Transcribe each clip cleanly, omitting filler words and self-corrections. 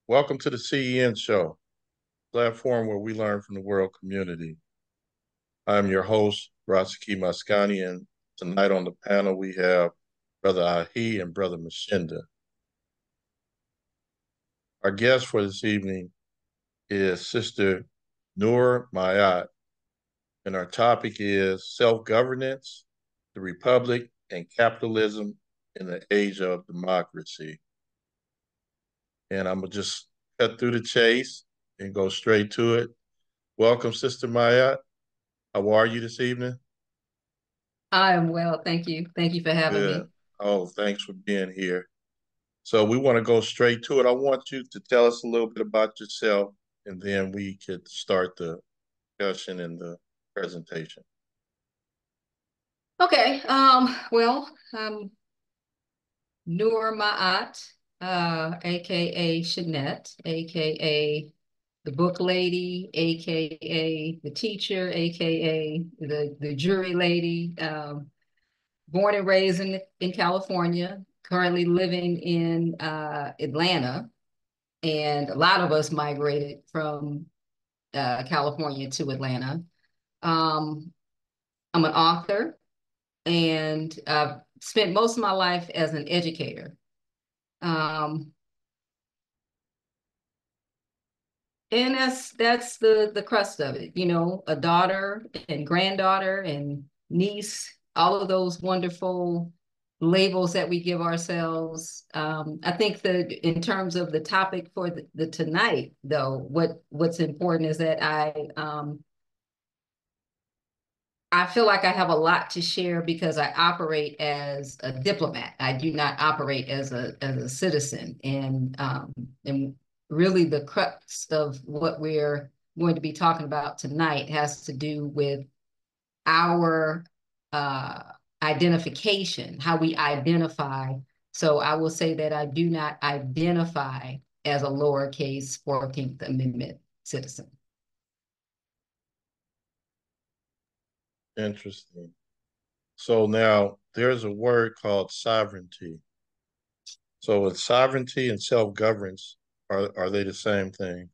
Welcome to the CEN show, platform where we learn from the world community. I'm your host, Rasiki Maskani, and tonight on the panel we have Brother Ahi and Brother Mashinda. Our guest for this evening is Sister Nuur Mayat, and our topic is self-governance, the Republic, and capitalism in the age of democracy. And I'm going to just cut through the chase and go straight to it. Welcome, Sister Mayat. How are you this evening? I am well, thank you. Thank you for having Good. me. Oh, thanks for being here. So we want to go straight to it. I want you to tell us a little bit about yourself, and then we could start the discussion and the presentation. Okay, I'm Noor Maat, aka Shanette, aka the book lady, aka the teacher, aka the jury lady. Born and raised in California, currently living in Atlanta, and a lot of us migrated from California to Atlanta. Um, I'm an author and spent most of my life as an educator. Um, and that's the crust of it, a daughter and granddaughter and niece, all of those wonderful labels that we give ourselves. I think that in terms of the topic for the tonight, though, what's important is that I feel like I have a lot to share because I operate as a diplomat. I do not operate as a citizen, and really the crux of what we're going to be talking about tonight has to do with our uh, identification, how we identify. So I will say that I do not identify as a lowercase 14th Amendment citizen. Interesting. So now there's a word called sovereignty. So it's sovereignty and self-governance, are they the same thing?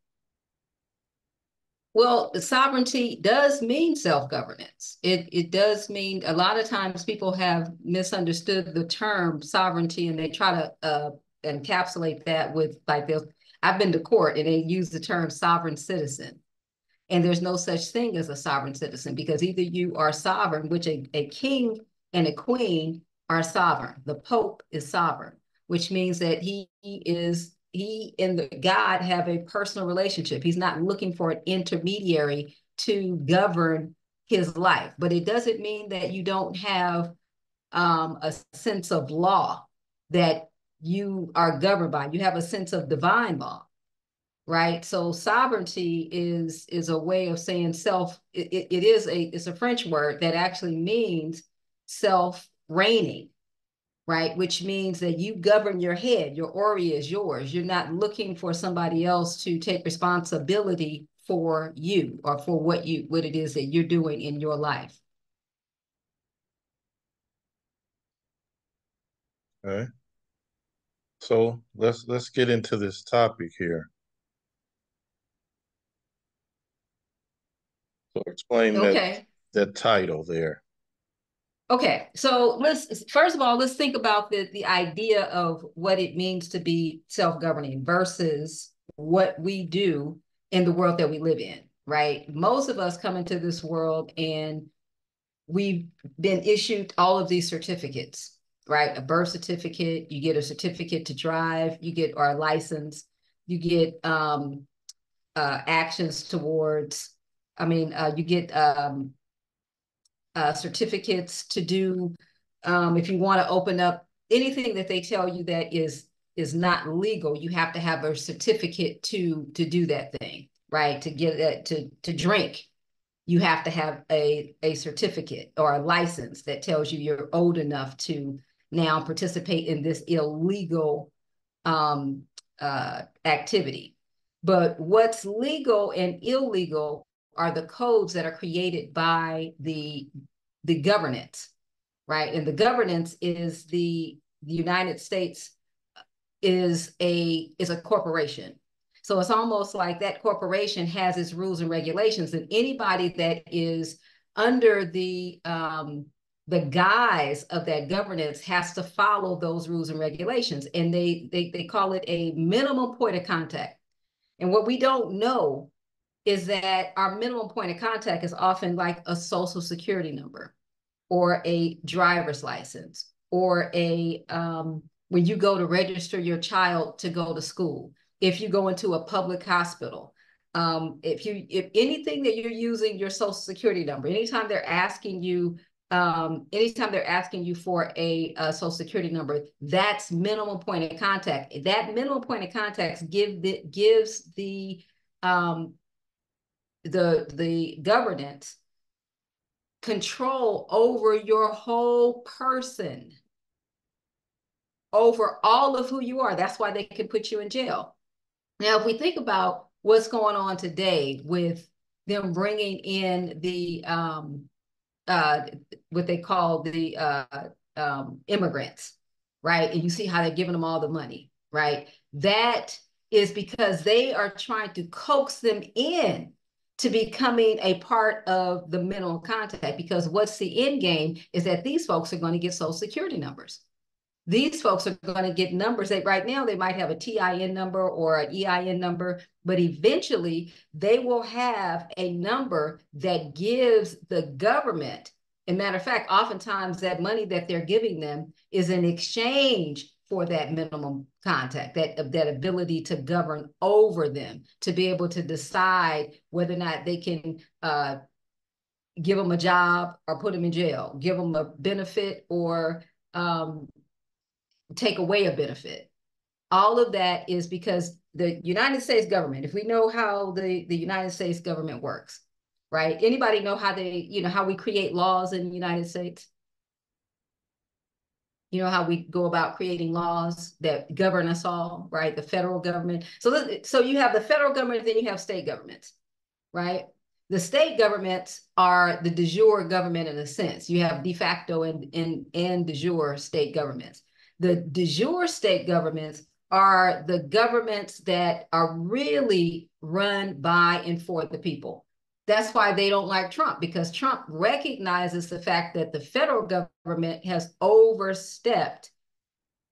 Well, the sovereignty does mean self-governance. It does mean a lot of times people have misunderstood the term sovereignty and they try to encapsulate that with like this. I've been to court and they use the term sovereign citizen. And there's no such thing as a sovereign citizen because either you are sovereign, which a king and a queen are sovereign. The Pope is sovereign, which means that he and the God have a personal relationship. He's not looking for an intermediary to govern his life. But it doesn't mean that you don't have a sense of law that you are governed by. You have a sense of divine law, right? So sovereignty is a way of saying self. It's a French word that actually means self reigning, right? Which means that you govern your head. Your ori is yours. You're not looking for somebody else to take responsibility for you or for what it is that you're doing in your life. Okay. So let's get into this topic here. So explain Okay. that title there. Okay, so let's first of all let's think about the idea of what it means to be self-governing versus what we do in the world that we live in, right? Most of us come into this world and we've been issued all of these certificates, right? A birth certificate, you get a certificate to drive, you get our license, you get actions towards, you get certificates to do if you want to open up anything that they tell you that is not legal, you have to have a certificate to do that thing, right? To get that to drink, you have to have a certificate or a license that tells you you're old enough to now participate in this illegal um, activity. But what's legal and illegal are the codes that are created by the governance, right? And the governance is the United States is a corporation. So it's almost like that corporation has its rules and regulations, and anybody that is under the guise of that governance has to follow those rules and regulations. And they call it a minimum point of contact. And what we don't know is that our minimum point of contact is often like a social security number or a driver's license or a when you go to register your child to go to school, if you go into a public hospital, if anything that you're using your social security number, anytime they're asking you for a social security number, that's minimum point of contact. That minimum point of contact gives the governance control over your whole person, over all of who you are. That's why they can put you in jail. Now, if we think about what's going on today with them bringing in the uh, what they call the immigrants, right? And you see how they're giving them all the money, right? That is because they are trying to coax them in to becoming a part of the minimum contact. Because what's the end game is that these folks are going to get social security numbers. These folks are going to get numbers that right now they might have a TIN number or an EIN number, but eventually they will have a number that gives the government. And matter of fact, oftentimes that money that they're giving them is in exchange for that minimum contact, that ability to govern over them, to be able to decide whether or not they can give them a job or put them in jail, give them a benefit or take away a benefit. All of that is because the United States government, if we know how the United States government works, right? Anybody know how how we create laws in the United States? You know how we go about creating laws that govern us all, right? The federal government. So you have the federal government, then you have state governments, right? The state governments are the de jure government in a sense. You have de facto and de jure state governments. The de jure state governments are the governments that are really run by and for the people. That's why they don't like Trump, because Trump recognizes the fact that the federal government has overstepped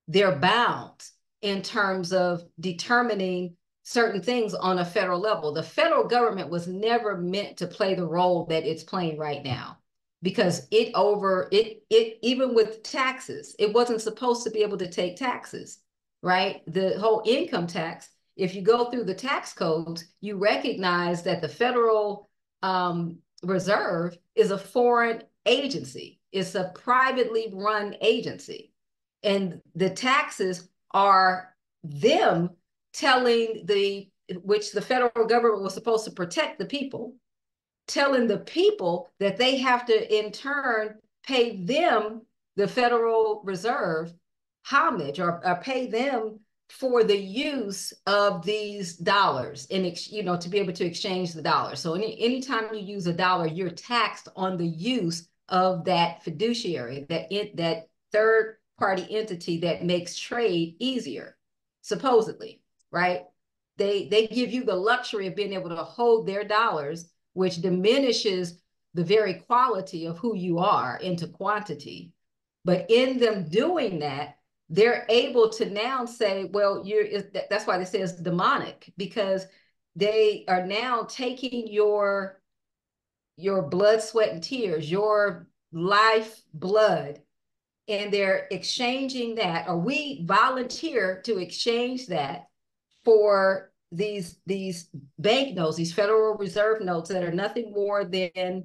their bounds in terms of determining certain things on a federal level. The federal government was never meant to play the role that it's playing right now, because it even with taxes, it wasn't supposed to be able to take taxes, right? The whole income tax, if you go through the tax codes, you recognize that the Federal Reserve is a foreign agency. It's a privately run agency. And the taxes are them telling which the federal government was supposed to protect the people, telling the people that they have to in turn pay them, the Federal Reserve, homage or pay them for the use of these dollars to be able to exchange the dollar. So anytime you use a dollar, you're taxed on the use of that fiduciary, that third party entity that makes trade easier, supposedly, right? They give you the luxury of being able to hold their dollars, which diminishes the very quality of who you are into quantity. But in them doing that, they're able to now say, well, that's why they say it's demonic, because they are now taking your blood, sweat, and tears, your life blood, and they're exchanging that, or we volunteer to exchange that for these banknotes, these Federal Reserve notes that are nothing more than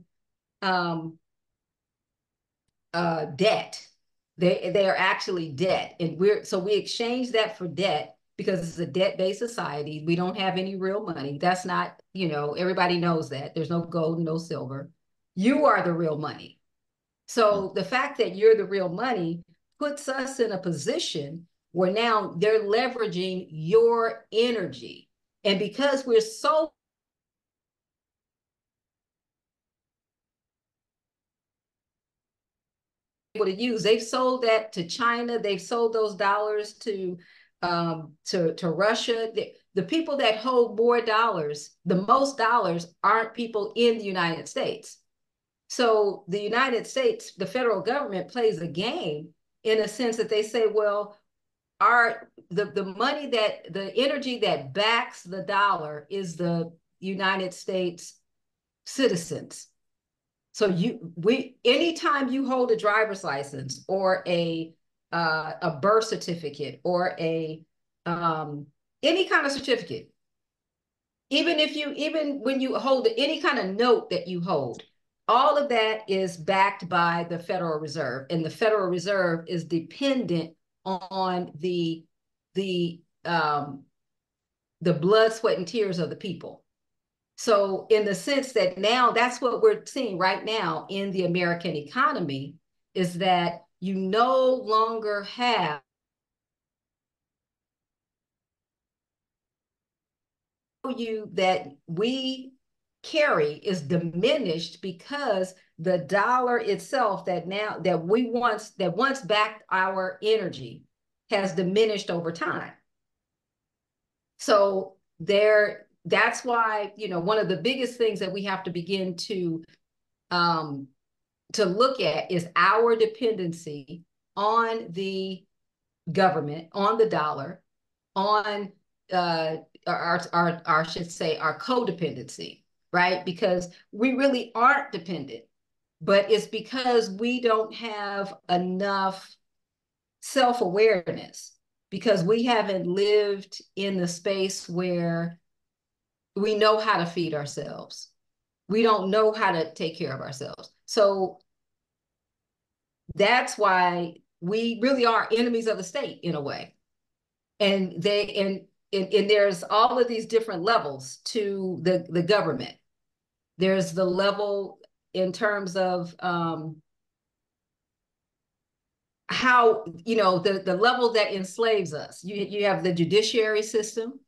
debt. They are actually debt, and we exchange that for debt because it's a debt-based society. We don't have any real money. That's not, everybody knows that. There's no gold, no silver. You are the real money. So the fact that you're the real money puts us in a position where now they're leveraging your energy. And because we're so able to use, they've sold that to China, they've sold those dollars to Russia. the people that hold more dollars, the most dollars, aren't people in the United States. So the United States, the federal government plays a game in a sense that they say, well, the money that the energy that backs the dollar is the United States citizens. So anytime you hold a driver's license or a birth certificate or any kind of certificate, even when you hold any kind of note that you hold, all of that is backed by the Federal Reserve, and the Federal Reserve is dependent on the blood, sweat, and tears of the people. So in the sense that now that's what we're seeing right now in the American economy, is that you no longer have you that we carry is diminished because the dollar itself that once backed our energy has diminished over time. So that's why, one of the biggest things that we have to begin to look at is our dependency on the government, on the dollar, on I should say our codependency, right? Because we really aren't dependent, but it's because we don't have enough self-awareness, because we haven't lived in the space where we know how to feed ourselves. We don't know how to take care of ourselves. So that's why we really are enemies of the state in a way. And there's all of these different levels to the government. There's the level in terms of how, the level that enslaves us. You have the judiciary system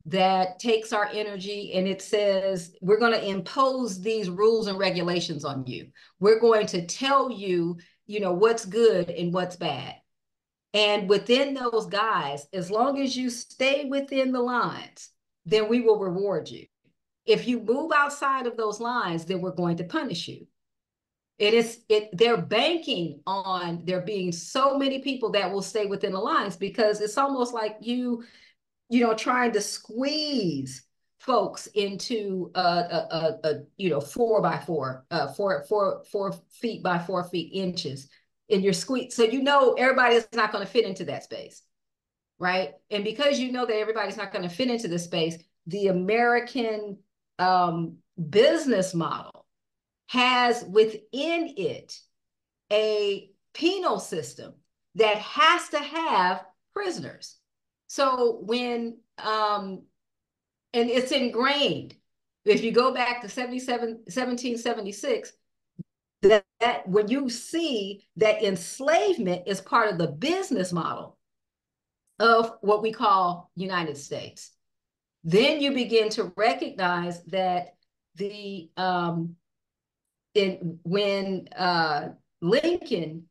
that takes our energy and it says, we're going to impose these rules and regulations on you. We're going to tell you, what's good and what's bad. And within those guys, as long as you stay within the lines, then we will reward you. If you move outside of those lines, then we're going to punish you. They're banking on there being so many people that will stay within the lines, because it's almost like trying to squeeze folks into a 4x4, 4 feet by 4 feet inches in your squeeze. So everybody's not going to fit into that space, right? And because that everybody's not going to fit into this space, the American business model has within it a penal system that has to have prisoners. So and it's ingrained. If you go back to 1776, that when you see that enslavement is part of the business model of what we call United States, then you begin to recognize that when Lincoln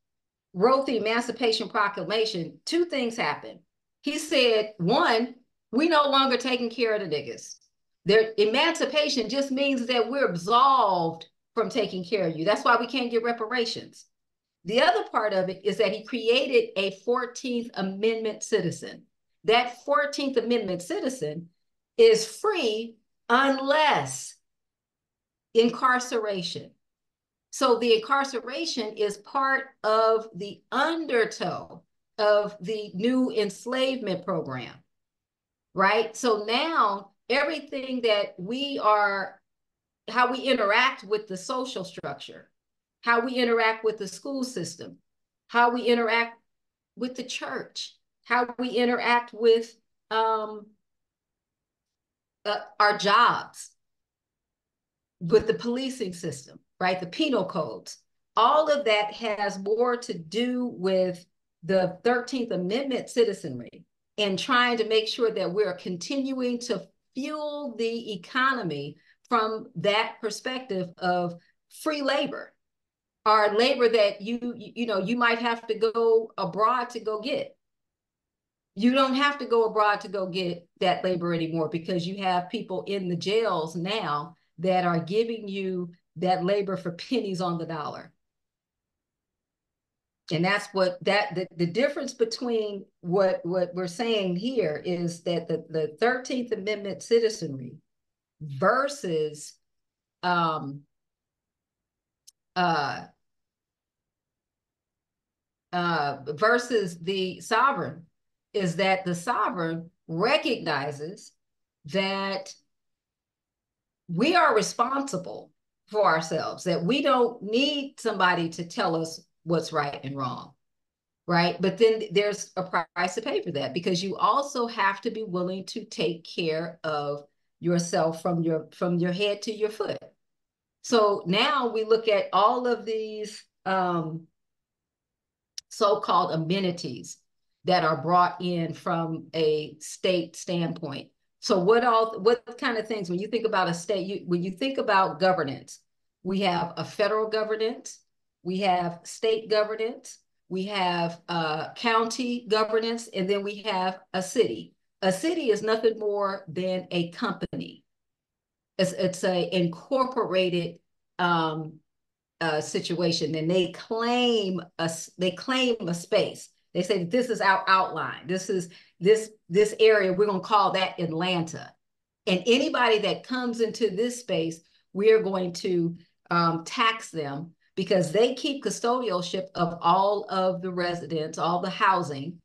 wrote the Emancipation Proclamation, two things happened. He said, one, we no longer taking care of the niggas. Their emancipation just means that we're absolved from taking care of you. That's why we can't get reparations. The other part of it is that he created a 14th Amendment citizen. That 14th Amendment citizen is free unless incarceration. So the incarceration is part of the undertow of the new enslavement program, right? So now everything that how we interact with the social structure, how we interact with the school system, how we interact with the church, how we interact with our jobs, with the policing system, right? The penal codes. All of that has more to do with the 13th Amendment citizenry and trying to make sure that we're continuing to fuel the economy from that perspective of free labor, or labor that you might have to go abroad to go get. You don't have to go abroad to go get that labor anymore because you have people in the jails now that are giving you that labor for pennies on the dollar. And that's what the difference between what we're saying here is that the 13th Amendment citizenry versus um uh versus the sovereign is that the sovereign recognizes that we are responsible for ourselves, that we don't need somebody to tell us what's right and wrong, right? But then there's a price to pay for that because you also have to be willing to take care of yourself from your head to your foot. So now we look at all of these so-called amenities that are brought in from a state standpoint. So what kind of things, when you think about a state, when you think about governance, we have a federal governance, we have state governance, we have county governance, and then we have a city. A city is nothing more than a company. It's a incorporated situation, and they claim a space. They say this is our outline. This is this area. We're going to call that Atlanta. And anybody that comes into this space, we are going to tax them because they keep custodialship of all of the residents, all the housing,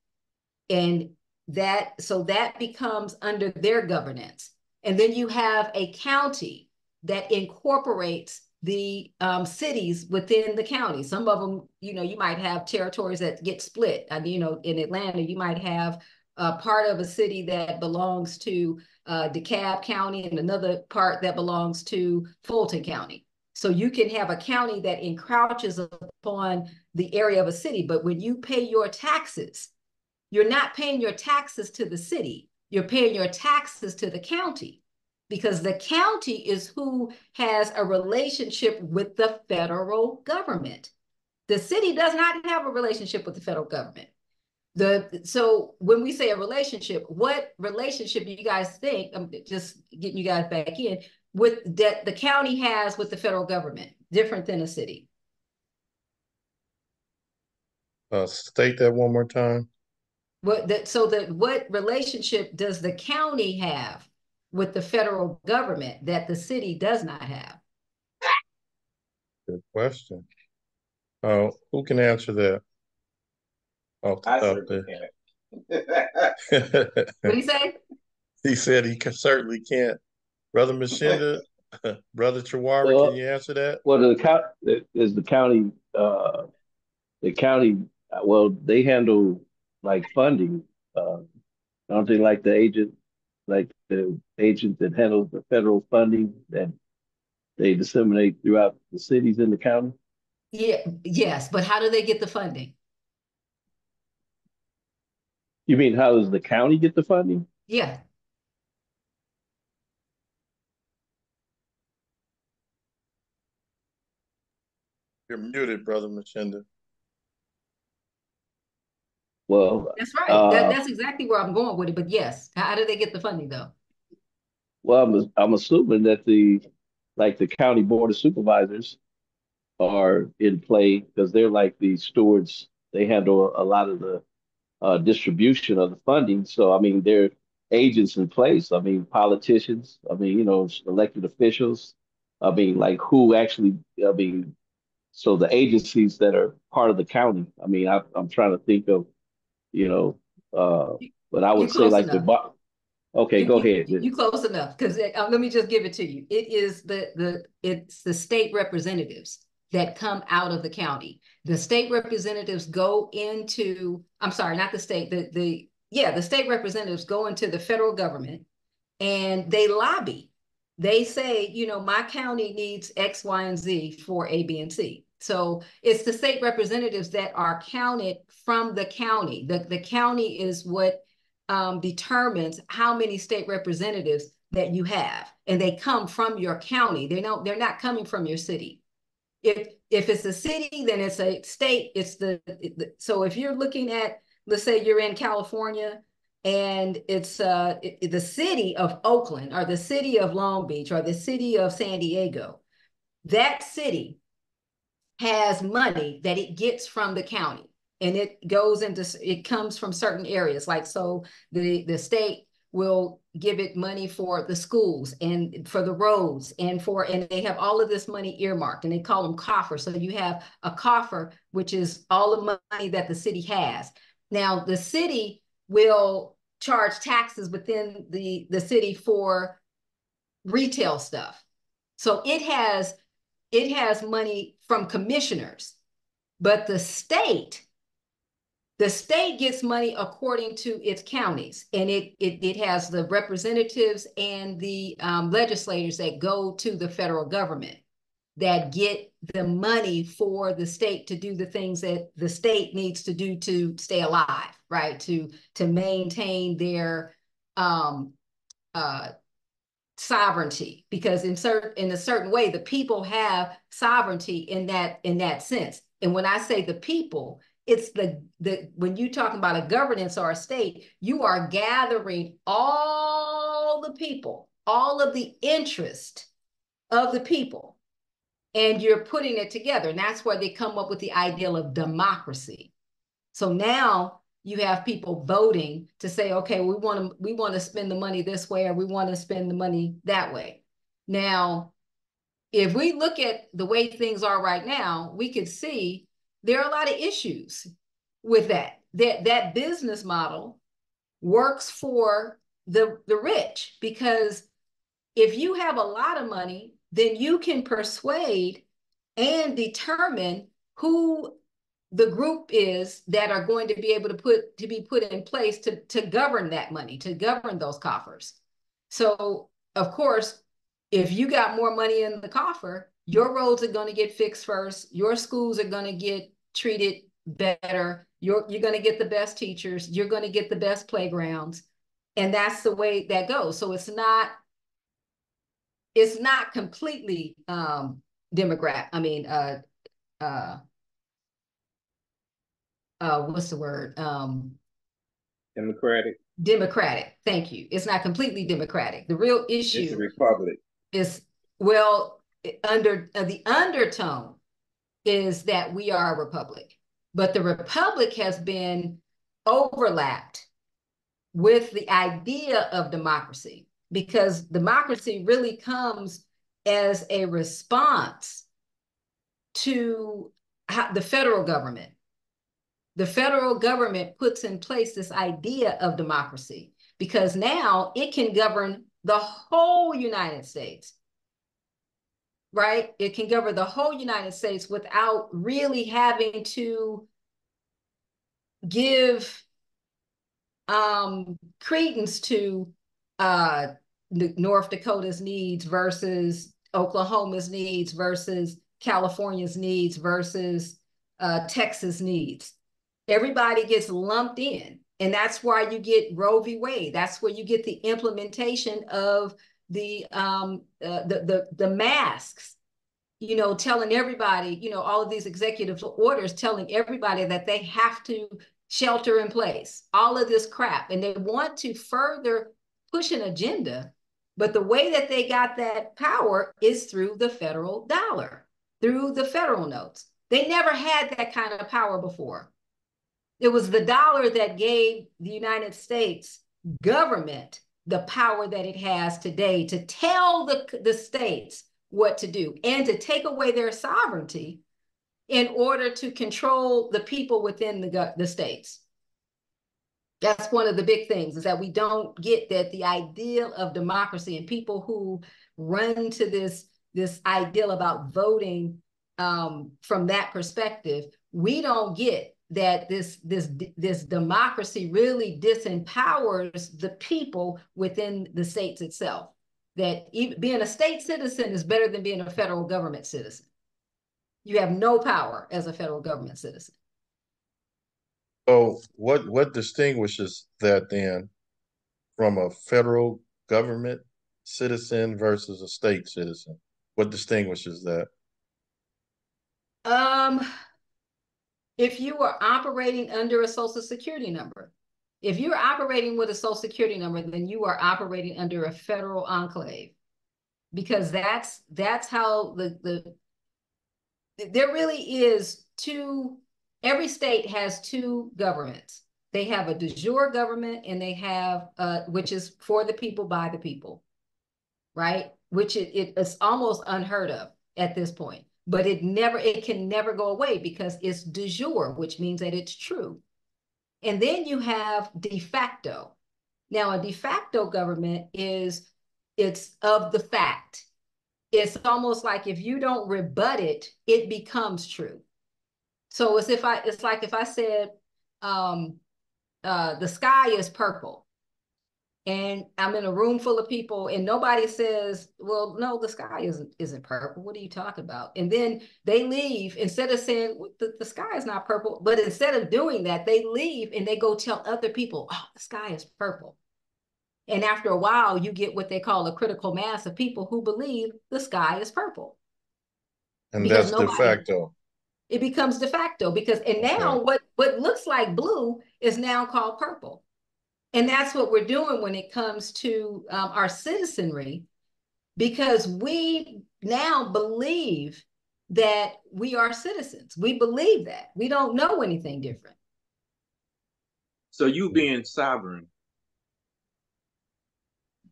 and that becomes under their governance. And then you have a county that incorporates the cities within the county. Some of them, you might have territories that get split. In Atlanta, you might have part of a city that belongs to DeKalb County and another part that belongs to Fulton County. So you can have a county that encroaches upon the area of a city, but when you pay your taxes, you're not paying your taxes to the city. You're paying your taxes to the county because the county is who has a relationship with the federal government. The city does not have a relationship with the federal government. So when we say a relationship, what relationship do you guys think, I'm just getting you guys back in, with that the county has with the federal government, different than a city? State that one more time. What relationship does the county have with the federal government that the city does not have? Good question. Who can answer that off the I top certainly there? What do you say? He said he certainly can't. Brother can. Mashinda, Brother Chihuahua, can Well, you answer that? well, is the county. Well, they handle like funding. Don't they like the agent that handles the federal funding that they disseminate throughout the cities in the county? Yeah, yes, but how do they get the funding? You mean how does the county get the funding? Yeah. You're muted, Brother Mashinda. Well, That's right. uh, That's exactly where I'm going with it. But yes, how do they get the funding though? well, I'm assuming that the county board of supervisors are in play because they're like the stewards. They handle a lot of the distribution of the funding. So, I mean, there are agents in place. I mean, politicians. I mean, elected officials. I mean, like who actually? I mean, so the agencies that are part of the county. I mean, I'm trying to think of, you know, uh, but I You would say close like enough. okay, You go you ahead. you close enough because let me just give it to you. It is it's the state representatives that come out of the county. The state representatives go into, I'm sorry, not the state, the state representatives go into the federal government and they lobby. They say, my county needs X, Y, and Z for A, B, and C. So it's the state representatives that are counted from the county. The county is what determines how many state representatives that you have, and they come from your county. They're not coming from your city. If it's a city, then it's a state. So if you're looking at, let's say you're in California, And it's the city of Oakland or the city of Long Beach or the city of San Diego. That city has money that it gets from the county, and it comes from certain areas. Like, so the state will give it money for the schools and for the roads and they have all of this money earmarked, and they call them coffers. So you have a coffer, which is all the money that the city has. Now the city will charge taxes within the city for retail stuff. So it has money from commissioners, but the state gets money according to its counties, and it has the representatives and the legislators that go to the federal government that get the money for the state to do the things that the state needs to do to stay alive, right? To maintain their uh, sovereignty, because in a certain way the people have sovereignty in that sense. And when I say the people, it's the when you talk about a governance or a state, you are gathering all the people, all of the interest of the people, and you're putting it together. And that's where they come up with the ideal of democracy. So now you have people voting to say, okay, we want to spend the money this way, or we want to spend the money that way. Now, if we look at the way things are right now, we could see there are a lot of issues with that. That business model works for the rich, because if you have a lot of money, then you can persuade and determine who the group is that are going to be able to be put in place to govern that money, to govern those coffers. So of course, if you got more money in the coffer, your roads are going to get fixed first, your schools are going to get treated better, you're going to get the best teachers, you're going to get the best playgrounds, and that's the way that goes. So it's not completely democrat. I mean, uh, what's the word? Democratic. Democratic. Thank you. It's not completely democratic. The real It's a issue republic. is, well, under the undertone is that we are a republic, but the republic has been overlapped with the idea of democracy, because democracy really comes as a response to the federal government. The federal government puts in place this idea of democracy because now it can govern the whole United States, right? It can govern the whole United States without really having to give credence to North Dakota's needs versus Oklahoma's needs versus California's needs versus Texas needs. Everybody gets lumped in. And that's why you get Roe v. Wade. That's where you get the implementation of the masks, telling everybody, all of these executive orders telling everybody that they have to shelter in place, all of this crap. And they want to further push an agenda. But the way that they got that power is through the federal dollar, through the federal notes. They never had that kind of power before. It was the dollar that gave the United States government the power that it has today to tell the states what to do and to take away their sovereignty in order to control the people within the states. That's one of the big things, is that we don't get that the ideal of democracy, and people who run to this ideal about voting from that perspective, we don't get that this democracy really disempowers the people within the states itself. That even being a state citizen is better than being a federal government citizen. You have no power as a federal government citizen. So what distinguishes that then from a federal government citizen versus a state citizen? What distinguishes that? If you are operating under a social security number, If you're operating with a social security number, then you are operating under a federal enclave, because that's how there really is two. Every state has two governments. They have a de jure government, and they have which is for the people by the people, right? Which it's almost unheard of at this point, but it can never go away because it's de jure, which means that it's true. And then you have de facto. Now, a de facto government it's of the fact. It's almost like if you don't rebut it, it becomes true. So it's like if I said the sky is purple, and I'm in a room full of people and nobody says, well, no, the sky isn't purple. What are you talking about? And then they leave instead of saying the sky is not purple, but instead of doing that, they leave and they go tell other people, oh, the sky is purple. And after a while, you get what they call a critical mass of people who believe the sky is purple. And Because that's de nobody, facto. it becomes de facto because, and Okay. now what looks like blue is now called purple. And that's what we're doing when it comes to our citizenry, because we now believe that we are citizens. We believe that. We don't know anything different. So you being sovereign,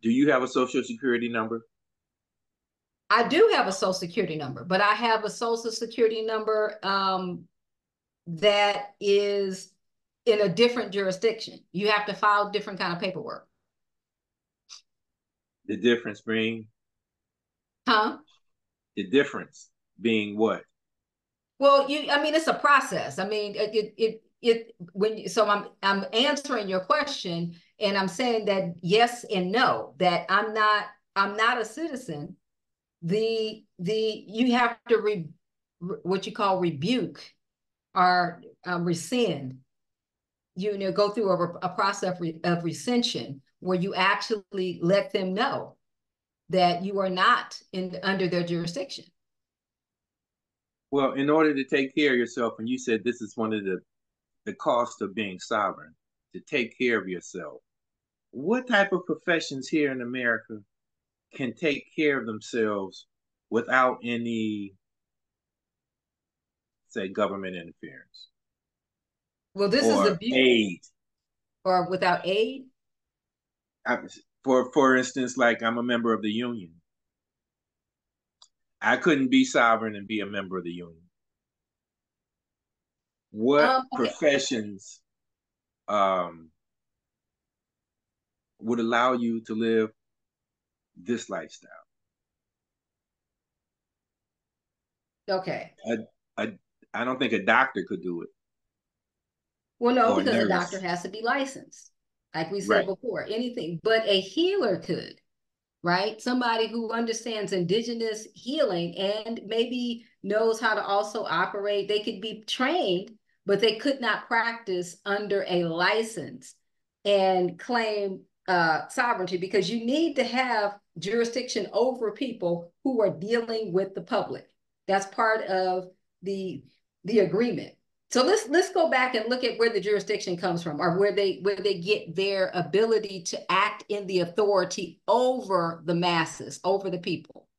do you have a social security number? I do have a social security number, but I have a social security number that is in a different jurisdiction. You have to file different kind of paperwork. The difference being? Huh? The difference being what? Well, I mean, it's a process. I mean, so I'm answering your question, and I'm saying that yes and no, that I'm not a citizen. You have to what you call rebuke or rescind. Go through a process of rescission where you actually let them know that you are not under their jurisdiction. Well, in order to take care of yourself, and you said this is one of the costs of being sovereign, to take care of yourself. What type of professions here in America can take care of themselves without any, say, government interference? Well, this is or the beauty. Aid. Or without aid? For instance, like I'm a member of the union. I couldn't be sovereign and be a member of the union. What Okay. professions would allow you to live this lifestyle? Okay. I don't think a doctor could do it. Well, no, Or a because a doctor nurse. has to be licensed, like we said Right. before, anything, but a healer could, right? Somebody who understands indigenous healing and maybe knows how to also operate. They could be trained, but they could not practice under a license and claim sovereignty, because you need to have jurisdiction over people who are dealing with the public. That's part of the agreement. So let's go back and look at where the jurisdiction comes from, or where they get their ability to act in the authority over the masses, over the people,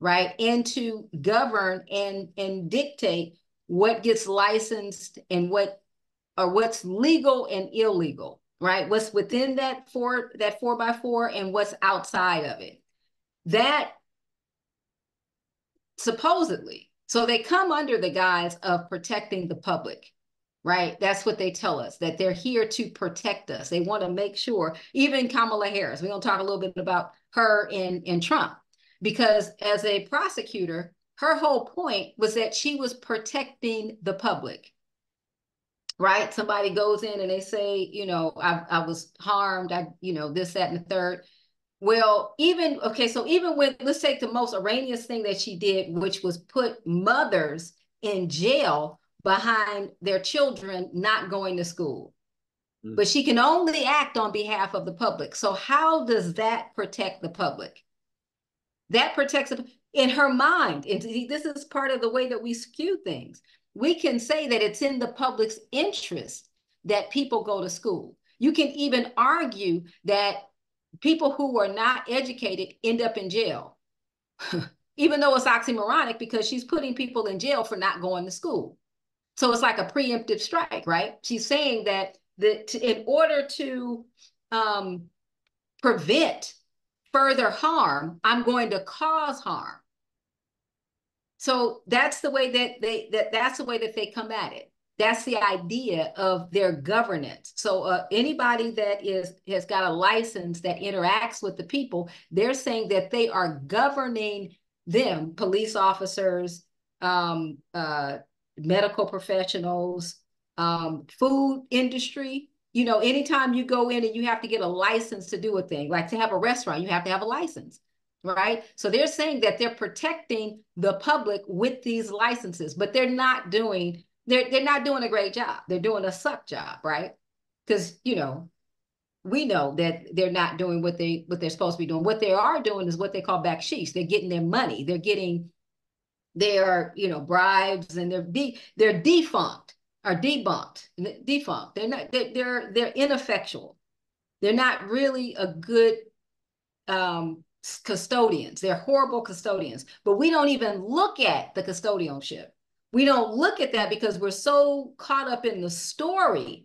right? And to govern and dictate what gets licensed and what's legal and illegal, right? What's within that 4x4 and what's outside of it. That supposedly, so they come under the guise of protecting the public, right? That's what they tell us, that they're here to protect us. They want to make sure, even Kamala Harris, we're going to talk a little bit about her and Trump, because as a prosecutor, her whole point was that she was protecting the public, right? Somebody goes in and they say, I was harmed, this, that, and the third. Well, so even with, let's take the most erroneous thing that she did, which was put mothers in jail behind their children not going to school. Mm-hmm. But she can only act on behalf of the public. So how does that protect the public? That protects it in her mind. And this is part of the way that we skew things. We can say that it's in the public's interest that people go to school. You can even argue that people who are not educated end up in jail, even though it's oxymoronic because she's putting people in jail for not going to school. So it's like a preemptive strike, right? She's saying that in order to prevent further harm, I'm going to cause harm. So that's the way that's the way that they come at it. That's the idea of their governance. So anybody that has got a license that interacts with the people, they're saying that they are governing them, police officers, medical professionals, food industry. You know, anytime you go in and you have to get a license to do a thing, like to have a restaurant, you have to have a license. Right? So they're saying that they're protecting the public with these licenses, but they're not doing a great job. They're doing a suck job, right? Because we know that they're not doing what they're supposed to be doing. What they are doing is what they call backsheesh. They're getting their money. They're getting their bribes, and they're defunct or debunked. Defunct. They're ineffectual. They're not really a good custodians. They're horrible custodians, but we don't even look at the custodianship. We don't look at that because we're so caught up in the story,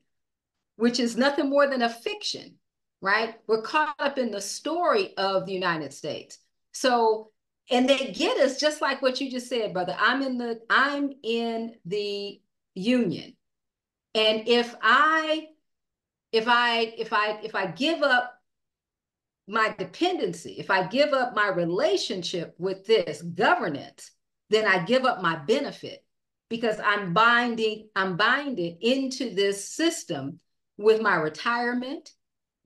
which is nothing more than a fiction, right? We're caught up in the story of the United States. So, and they get us just like what you just said, brother. I'm in the union. And if I give up my dependency, if I give up my relationship with this governance, then I give up my benefit because I'm binded into this system with my retirement,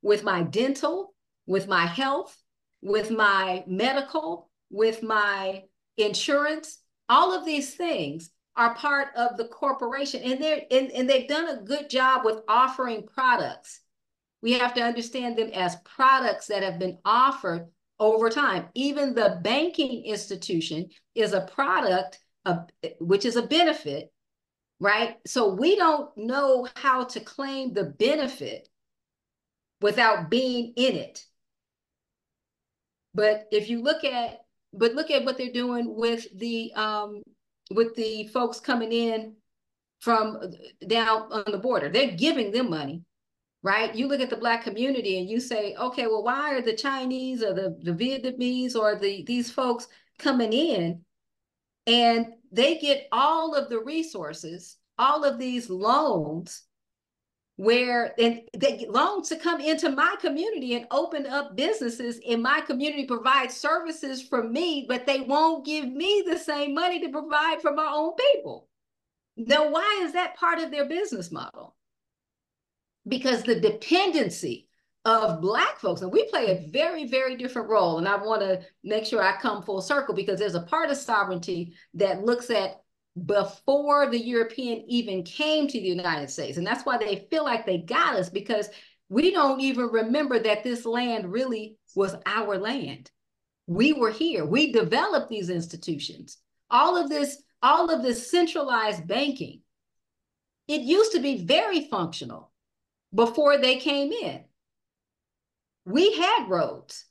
with my dental, with my health, with my medical, with my insurance. All of these things are part of the corporation, and they've done a good job with offering products. We have to understand them as products that have been offered over time. Even the banking institution is a product which is a benefit, right? So we don't know how to claim the benefit without being in it. But if you look at what they're doing with the folks coming in from down on the border, they're giving them money. Right? You look at the Black community and you say, okay, well, why are the Chinese or the Vietnamese or these folks coming in and they get all of the resources, all of these loans and they get loans to come into my community and open up businesses in my community, provide services for me, but they won't give me the same money to provide for my own people. Now, why is that part of their business model? Because the dependency of Black folks, and we play a very, very different role. And I want to make sure I come full circle because there's a part of sovereignty that looks at before the European even came to the United States. And that's why they feel like they got us, because we don't even remember that this land really was our land. We were here. We developed these institutions. All of this centralized banking, it used to be very functional before they came in. We had roads.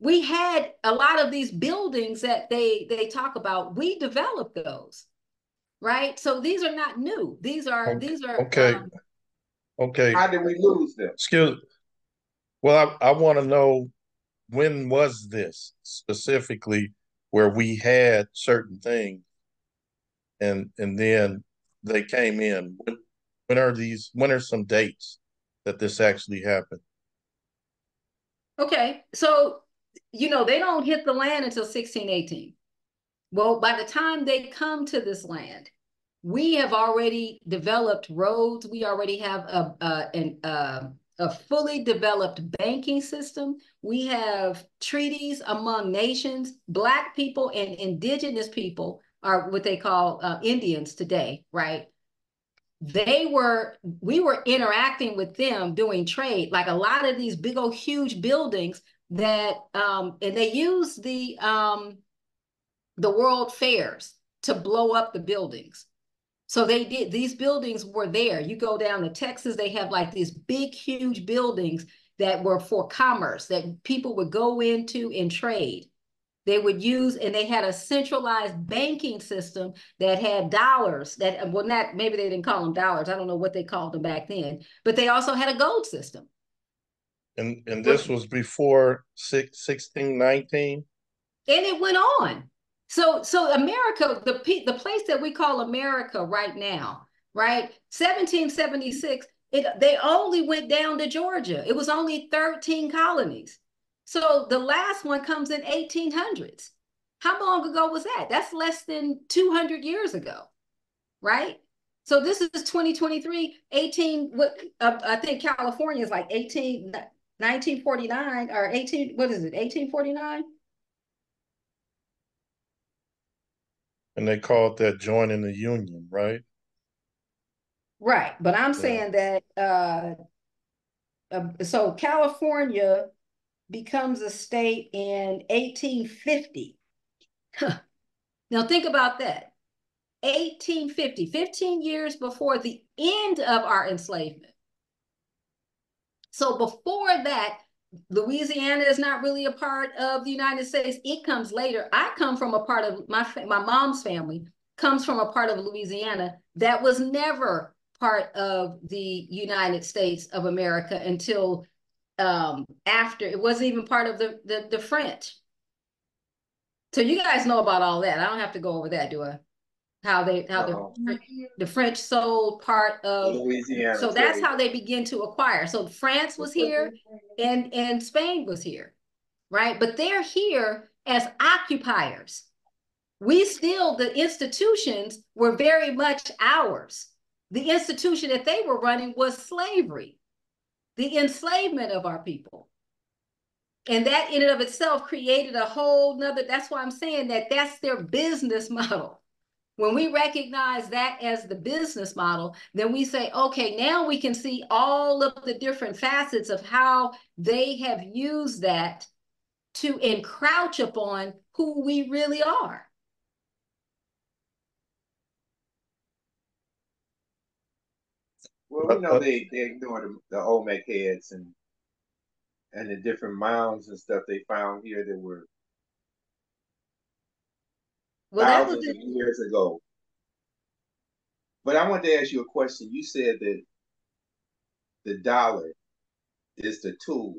We had a lot of these buildings that they talk about. We developed those, right? So these are not new. These are okay. Okay. How did we lose them? Well, I want to know, when was this specifically where we had certain things and then they came in? When are some dates that this actually happened? Okay, so they don't hit the land until 1618. Well, by the time they come to this land, we have already developed roads. We already have a fully developed banking system. We have treaties among nations. Black people and indigenous people are what they call Indians today, right? We were interacting with them doing trade, like a lot of these big old huge buildings that and they use the world fairs to blow up the buildings. So they did, these buildings were there. You go down to Texas, they have like these big, huge buildings that were for commerce that people would go into and trade. They would use, and they had a centralized banking system that had dollars that, well, not, maybe they didn't call them dollars. I don't know what they called them back then, but they also had a gold system. And this was before 1619? And it went on. So America, the place that we call America right now, right? 1776, they only went down to Georgia. It was only 13 colonies. So the last one comes in 1800s. How long ago was that? That's less than 200 years ago, right? So this is 2023, 18, what I think California is like 1949 or 18, what is it, 1849? And they called that joining the union, right? Right. But I'm Yeah. saying that so California becomes a state in 1850. Now think about that. 1850, 15 years before the end of our enslavement. So before that, Louisiana is not really a part of the United States. It comes later. I come from a part of my mom's family comes from a part of Louisiana that was never part of the United States of America until after. It wasn't even part of the French. So you guys know about all that. I don't have to go over that, do I? How the French sold part of Louisiana so that's trade. how they begin to acquire. So France was here and Spain was here, right? But they're here as occupiers. We still, the institutions were very much ours. The institution that they were running was slavery, the enslavement of our people. And that in and of itself created a whole nother, that's why I'm saying that that's their business model. When we recognize that as the business model, then we say, okay, now we can see all of the different facets of how they have used that to encroach upon who we really are. Well, we know they ignore the Olmec heads and the different mounds and stuff they found here that were Well, that was thousands of years ago. But I wanted to ask you a question. You said that the dollar is the tool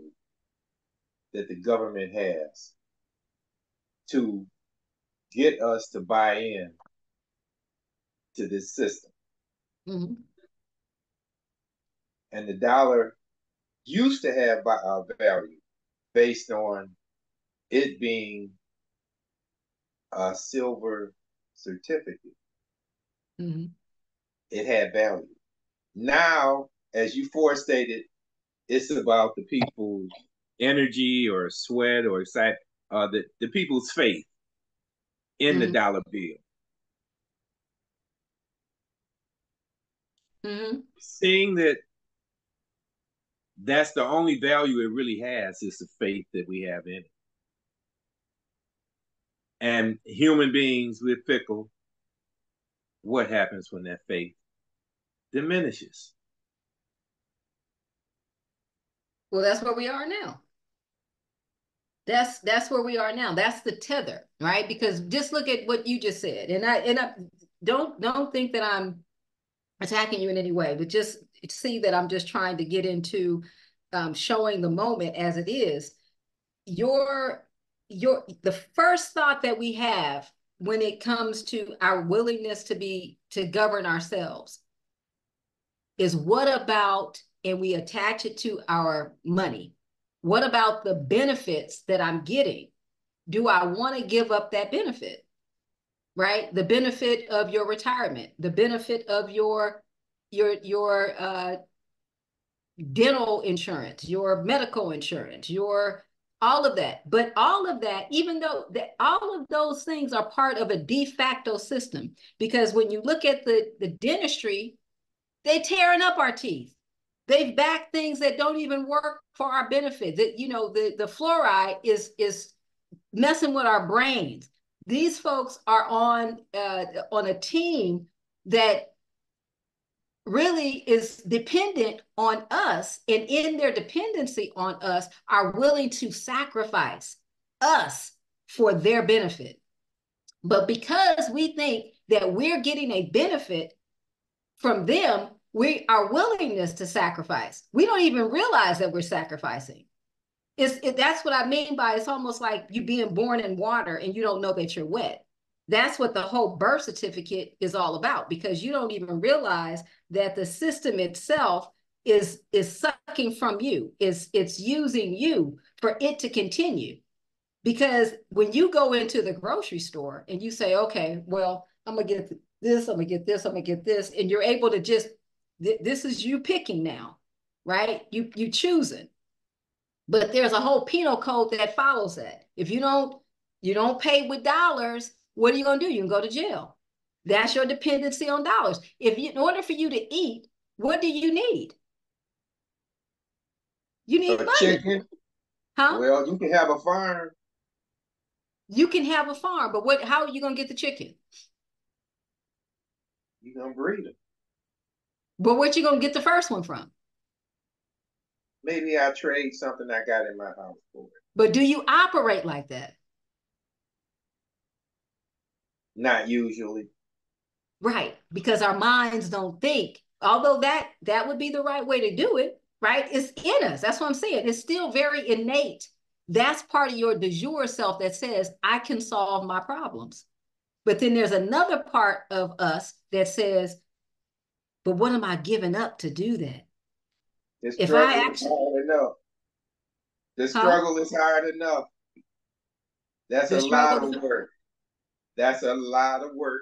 that the government has to get us to buy in to this system. mm-hmm. And the dollar used to have value based on it being a silver certificate. Mm-hmm. It had value. Now, as you forestated, it's about the people's energy or sweat or the people's faith in the Mm-hmm. dollar bill. Mm-hmm. Seeing that that's the only value it really has is the faith that we have in it. And human beings, we're fickle. What happens when that faith diminishes? Well, that's where we are now. That's where we are now. That's the tether, right? Because just look at what you just said, and I don't think that I'm attacking you in any way, but just see that I'm just trying to get into showing the moment as it is. The first thought that we have when it comes to our willingness to govern ourselves is what about, and we attach it to our money. What about the benefits that I'm getting? Do I want to give up that benefit? Right? The benefit of your retirement, the benefit of your dental insurance, your medical insurance, your all of that. But all of that, even though that all of those things are part of a de facto system, because when you look at the dentistry, they're tearing up our teeth. They've backed things that don't even work for our benefit. That the fluoride is messing with our brains. These folks are on a team that really is dependent on us, and in their dependency on us are willing to sacrifice us for their benefit. But because we think that we're getting a benefit from them, our willingness to sacrifice, we don't even realize that we're sacrificing. That's what I mean by it's almost like you being born in water and you don't know that you're wet. That's what the whole birth certificate is all about, because you don't even realize that the system itself is sucking from you. It's using you for it to continue. Because when you go into the grocery store and you say, okay, well, I'm gonna get this, I'm gonna get this, I'm gonna get this, and you're able to just this is you picking now, right? You choosing. But there's a whole penal code that follows that. If you don't pay with dollars, what are you gonna do? You can go to jail. That's your dependency on dollars. In order for you to eat, what do you need? You need A money, chicken. huh? Well, you can have a farm. You can have a farm, but how are you gonna get the chicken? You gonna breed them. But what you gonna get the first one from? Maybe I'll trade something I got in my house for it. But do you operate like that? Not usually. Right, because our minds don't think. Although that would be the right way to do it, right? It's in us. That's what I'm saying. It's still very innate. That's part of your de jure self that says, I can solve my problems. But then there's another part of us that says, but what am I giving up to do that? The If I struggle is actually, hard enough. The huh? struggle is hard enough. That's The a lot struggle. of work. That's a lot of work.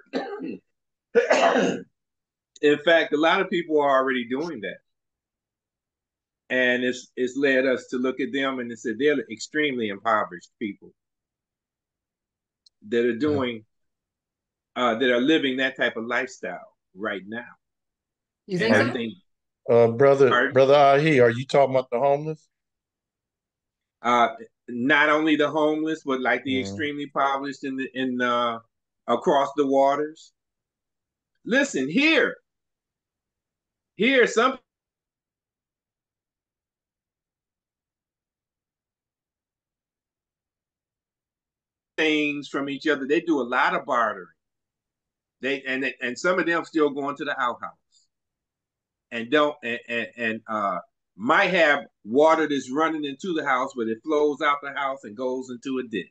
In fact, a lot of people are already doing that. And it's led us to look at them and say they're extremely impoverished people that are doing that are living that type of lifestyle right now. You And think I Are you, so? think brother, our, brother Ahi, are you talking about the homeless? uh, not only the homeless, but like the Mm. extremely impoverished in across the waters. Listen, here, some things from each other. They do a lot of bartering. And some of them still going to the outhouse and don't might have water that's running into the house, but it flows out the house and goes into a ditch.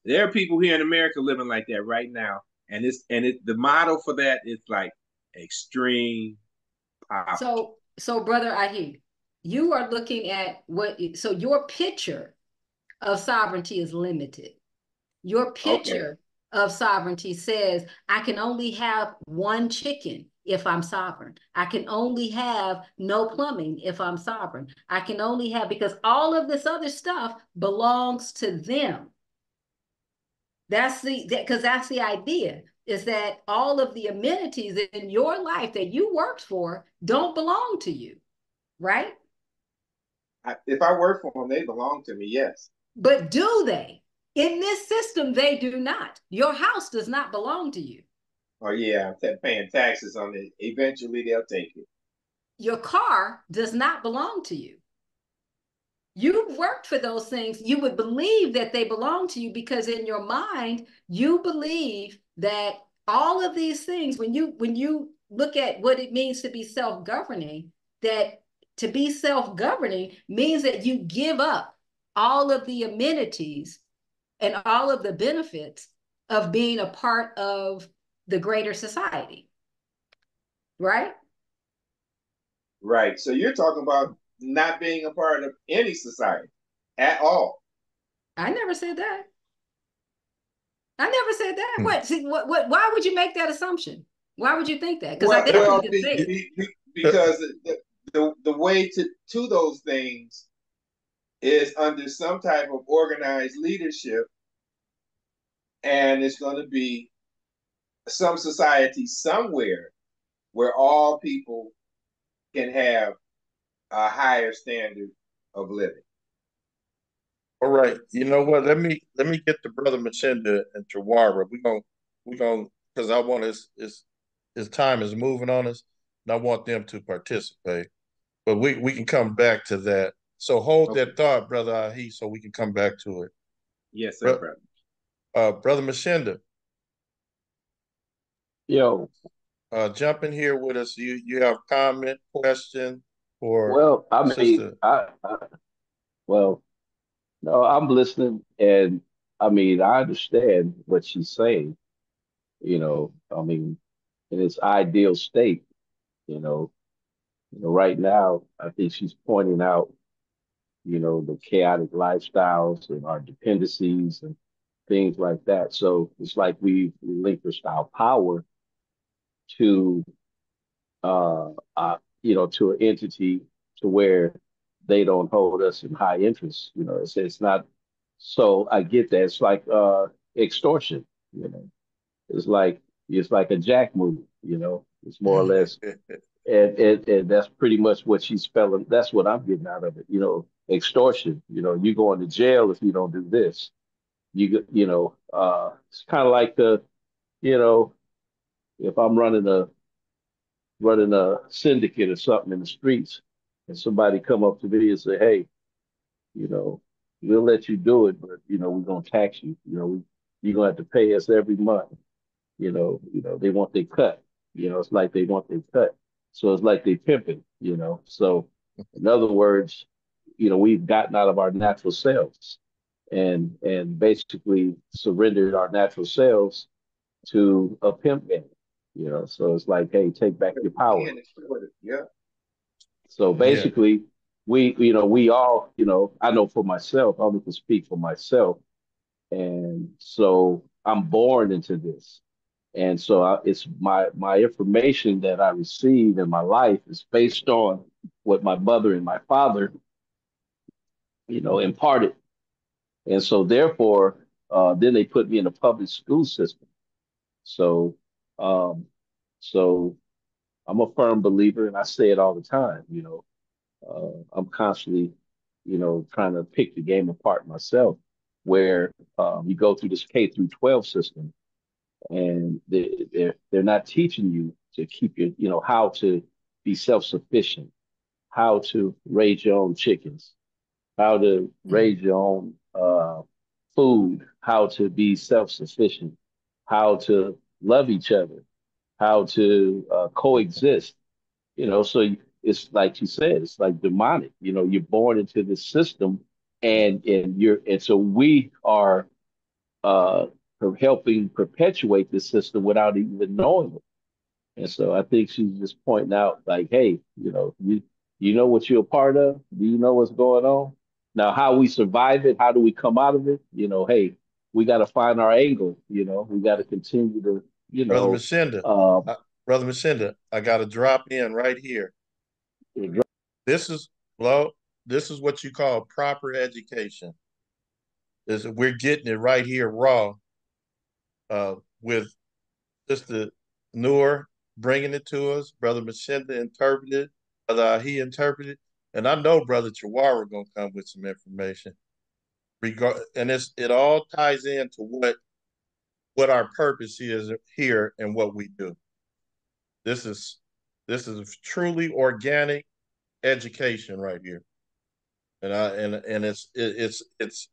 There are people here in America living like that right now, and the model for that is like extreme poverty. So brother Ahi, you are looking at so your picture of sovereignty is limited. Your Okay, picture of sovereignty says, I can only have one chicken if I'm sovereign. I can only have no plumbing if I'm sovereign. I can only have, because all of this other stuff belongs to them. Because that's the idea, is that all of the amenities in your life that you worked for don't belong to you, right? if I work for them, they belong to me. Yes. But do they? In this system, they do not. Your house does not belong to you. Oh yeah, I'm paying taxes on it. Eventually, they'll take it. Your car does not belong to you. You've worked for those things. You would believe that they belong to you because in your mind, you believe that all of these things, when you look at what it means to be self-governing, that to be self-governing means that you give up all of the amenities and all of the benefits of being a part of the greater society, right? Right. So you're talking about not being a part of any society at all. I never said that. I never said that. Mm. What? See, why would you make that assumption? Why would you think that? Because I Well, definitely didn't say it. because the way to those things is under some type of organized leadership, and it's going to be some society somewhere where all people can have a higher standard of living. All right. You know what? Let me get to Brother Machinda and Tawara. We gonna because I want his time is moving on us. and I want them to participate. But we can come back to that. So hold Okay. that thought, Brother Ahi, so we can come back to it. Yes, sir, brother. Brother Mashinda, Yo, jump in here with us. You have comment, question for well, I mean, Sister? well, no, I'm listening, and I mean, I understand what she's saying. I mean, in its ideal state, you know, right now, I think she's pointing out, the chaotic lifestyles and our dependencies and things like that. So it's like we relinquished our power to to an entity to where they don't hold us in high interest. It's not. So I get that. It's like extortion. You know, it's like a jack move. It's more or less, and that's pretty much what she's spelling. That's what I'm getting out of it. Extortion. You going to jail if you don't do this. It's kind of like you know, if I'm running a syndicate or something in the streets, and somebody come up to me and say, "Hey, you know, we'll let you do it, but we're gonna tax you. You're gonna have to pay us every month." They want their cut. It's like they want their cut. So it's like they pimping. So in other words, we've gotten out of our natural selves and basically surrendered our natural selves to a pimp game. So it's like, hey, take back your power. Yeah. So Yeah. basically, we all, I know for myself, I only can speak for myself. And so I'm born into this. And so it's my information that I receive in my life is based on what my mother and my father, imparted. And so therefore, then they put me in a public school system. So, um, so I'm a firm believer, and I say it all the time. I'm constantly, trying to pick the game apart myself, where you go through this K through 12 system, and they're not teaching you to keep how to be self-sufficient, how to raise your own chickens, how to Mhm. raise your own food, how to be self-sufficient, how to love each other, how to coexist. So it's like you said, it's like demonic. You're born into this system, and so we are uh, helping perpetuate this system without even knowing it. And so I think she's just pointing out, like, hey, you know what you're a part of. Do you know what's going on? Now, how we survive it, how do we come out of it? Hey, we got to find our angle. We got to continue to, Brother Mashinda, uh, uh, Brother Mashinda, I got to drop in right here. This is well, this is what you call proper education. Is we're getting it right here raw with Sister Nuur bringing it to us, Brother Mashinda interpreted, Brother he interpreted, and I know Brother Chawara gonna come with some information. And it all ties into what our purpose is here and what we do. This is this is truly organic education right here, and it's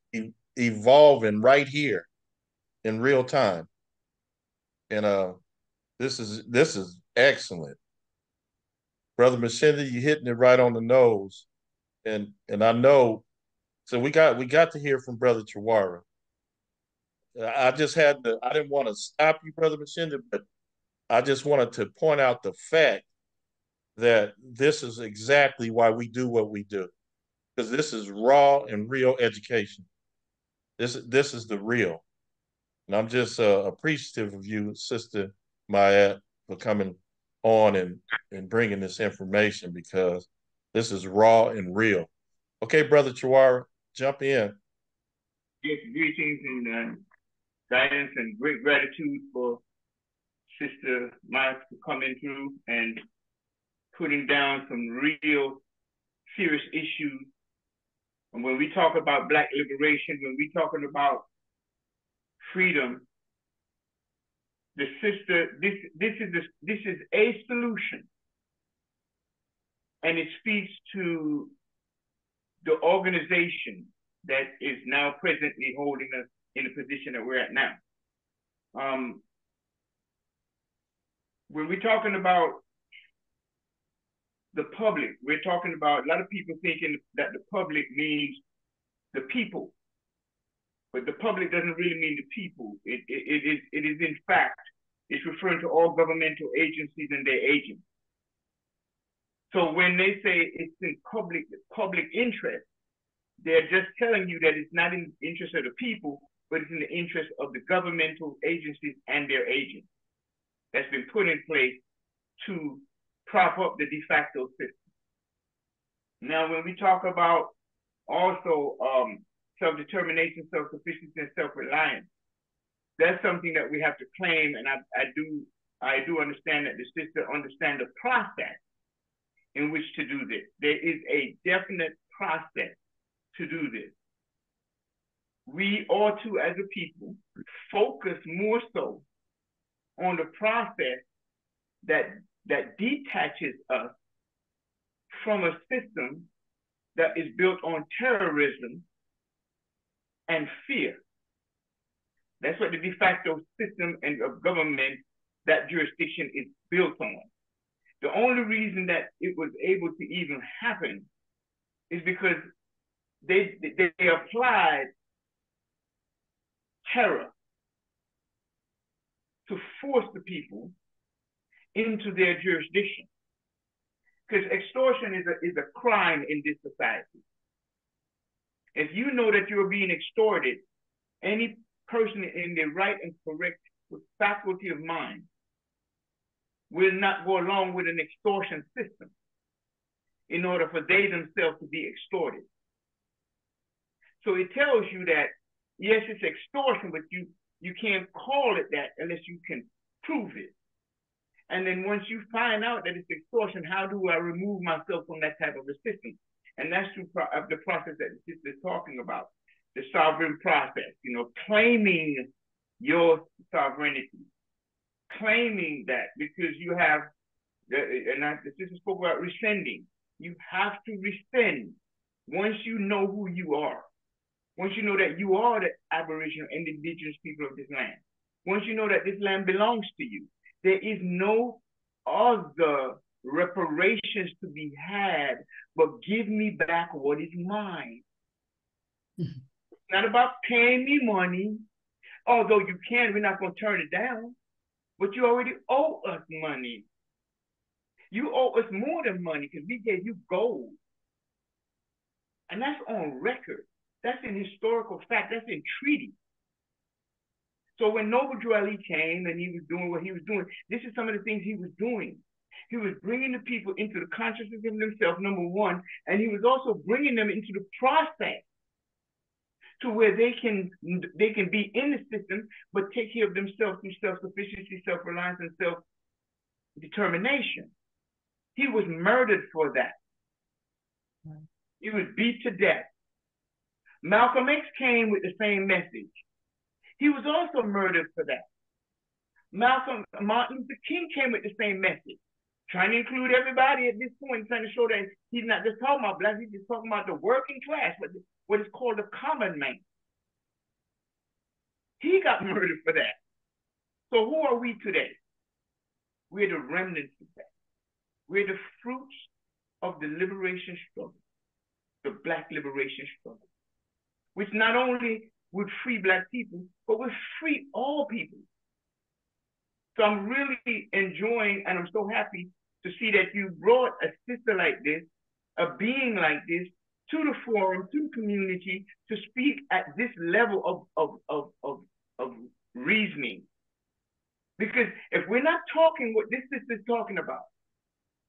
evolving right here in real time, and this is excellent, Brother Mashinda. You hitting it right on the nose, and I know. So we got to hear from Brother Chawara. I just had to. I didn't want to stop you, Brother Mashinda, but I just wanted to point out the fact that this is exactly why we do what we do, because this is raw and real education. This is the real, and I'm just appreciative of you, Sister Maya, for coming on and bringing this information because this is raw and real. Okay, Brother Chawara, jump in. Yes, greetings and guidance and great gratitude for Sister Mike for coming through and putting down some real serious issues. And when we talk about Black liberation, when we talking about freedom, the sister, this is a solution. and it speaks to the organization that is now presently holding us in the position that we're at now. When we're talking about the public, we're talking about a lot of people thinking that the public means the people, but the public doesn't really mean the people. It is in fact, it's referring to all governmental agencies and their agents. So when they say it's in public interest, they're just telling you that it's not in the interest of the people, but it's in the interest of the governmental agencies and their agents that's been put in place to prop up the de facto system. Now, when we talk about also self-determination, self-sufficiency, and self-reliance, that's something that we have to claim, and I do understand that the sister understand the process in which to do this. There is a definite process to do this. We ought to, as a people, focus more so on the process that detaches us from a system that is built on terrorism and fear. That's what the de facto system and of government, that jurisdiction is built on. The only reason that it was able to even happen is because they applied terror to force the people into their jurisdiction. Because extortion is a crime in this society. If you know that you're being extorted, any person in their right and correct faculty of mind will not go along with an extortion system in order for they themselves to be extorted. So it tells you that, yes, it's extortion, but you can't call it that unless you can prove it. And then once you find out that it's extortion, how do I remove myself from that type of a system? And that's through the process that the sister is talking about, the sovereign process, claiming your sovereignty, claiming that, because you have, the sister spoke about rescinding. You have to rescind once you know who you are. Once you know that you are the Aboriginal and indigenous people of this land. Once you know that this land belongs to you. There is no other reparations to be had, but give me back what is mine. It's not about paying me money, although you can, we're not going to turn it down, but you already owe us money. You owe us more than money because we gave you gold. And that's on record. That's in historical fact. That's in treaty. So when Noble Drew Ali came and he was doing what he was doing, this is some of the things he was doing. He was bringing the people into the consciousness of themselves, number one, and he was also bringing them into the process to where they can be in the system, but take care of themselves through self-sufficiency, self-reliance, and self-determination. He was murdered for that. He was beat to death. Malcolm X came with the same message. He was also murdered for that. Martin Luther King came with the same message, trying to include everybody at this point, trying to show that he's not just talking about blacks, he's just talking about the working class, what is called the common man. He got murdered for that. So who are we today? We're the remnants of that. We're the fruits of the liberation struggle, the Black liberation struggle, which not only would free Black people, but would free all people. So I'm really enjoying, and I'm so happy to see that you brought a sister like this, a being like this, to the forum, to the community, to speak at this level of reasoning. Because if we're not talking what this sister is talking about,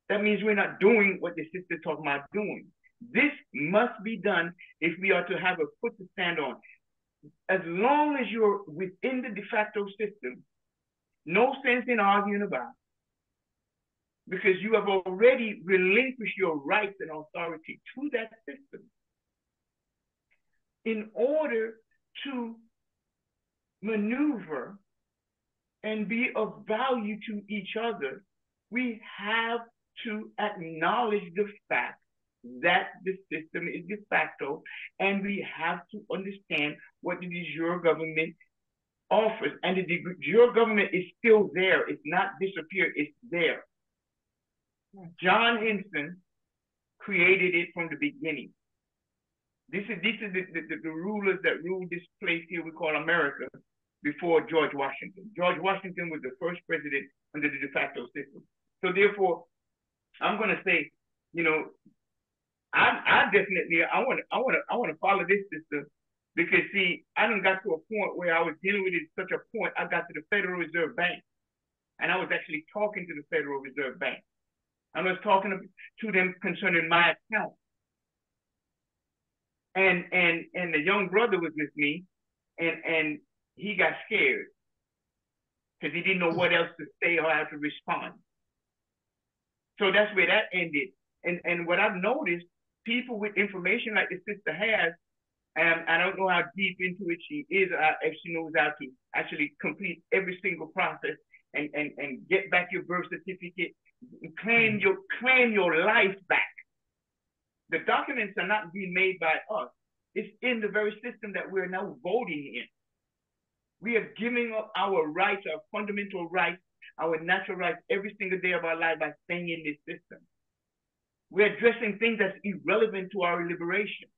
that means we're not doing what the sister is talking about doing. This must be done if we are to have a foot to stand on. As long as you're within the de facto system, no sense in arguing about it, because you have already relinquished your rights and authority to that system. In order to maneuver and be of value to each other, we have to acknowledge the fact that the system is de facto, and we have to understand what the de jure government offers. And the de jure government is still there. It's not disappeared. It's there. John Henson created it from the beginning. This is the rulers that ruled this place here we call America before George Washington. George Washington was the first president under the de facto system. So therefore, I'm going to say, you know, I definitely I want to follow this system, because see, I done got to a point where I was dealing with it at such a point. I got to the Federal Reserve Bank, and I was actually talking to the Federal Reserve Bank. I was talking to them concerning my account, and the young brother was with me, and he got scared because he didn't know what else to say or how to respond. So that's where that ended. And what I've noticed, people with information like the sister has, and I don't know how deep into it she is, if she knows how to actually complete every single process and get back your birth certificate, claim your life back. The documents are not being made by us. It's in the very system that we're now voting in. We are giving up our rights, our fundamental rights, our natural rights every single day of our life by staying in this system. We're addressing things that's irrelevant to our liberation.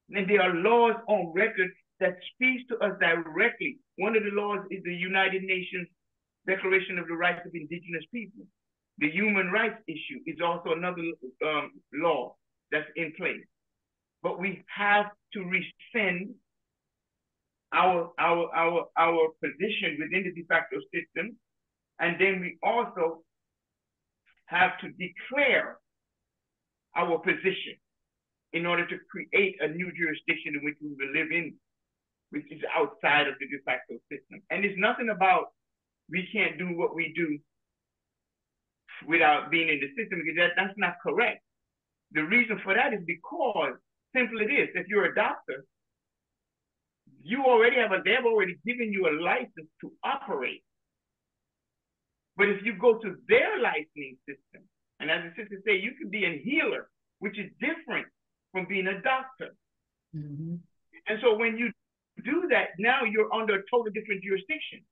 And there are laws on record that speaks to us directly. One of the laws is the United Nations Declaration of the Rights of Indigenous People. The human rights issue is also another law that's in place. But we have to rescind our position within the de facto system, and then we also have to declare our position in order to create a new jurisdiction in which we will live in, which is outside of the de facto system. And it's nothing about we can't do what we do without being in the system, because that's not correct. The reason for that is because, simple it is, if you're a doctor, you already they've already given you a license to operate. But if you go to their licensing system, and as the sister say, you can be a healer, which is different from being a doctor. Mm-hmm. And so when you do that, now you're under a totally different jurisdiction.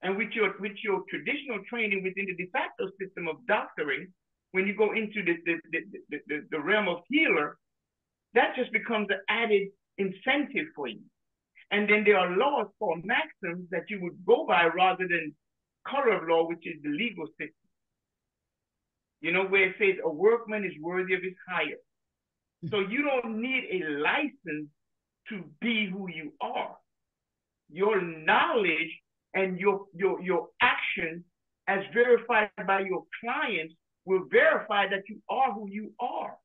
And with your traditional training within the de facto system of doctoring, when you go into the realm of healer, that just becomes an added incentive for you. And then there are laws called maxims that you would go by rather than color of law, which is the legal system. You know, where it says a workman is worthy of his hire. So you don't need a license to be who you are. Your knowledge and your action as verified by your clients will verify that you are who you are.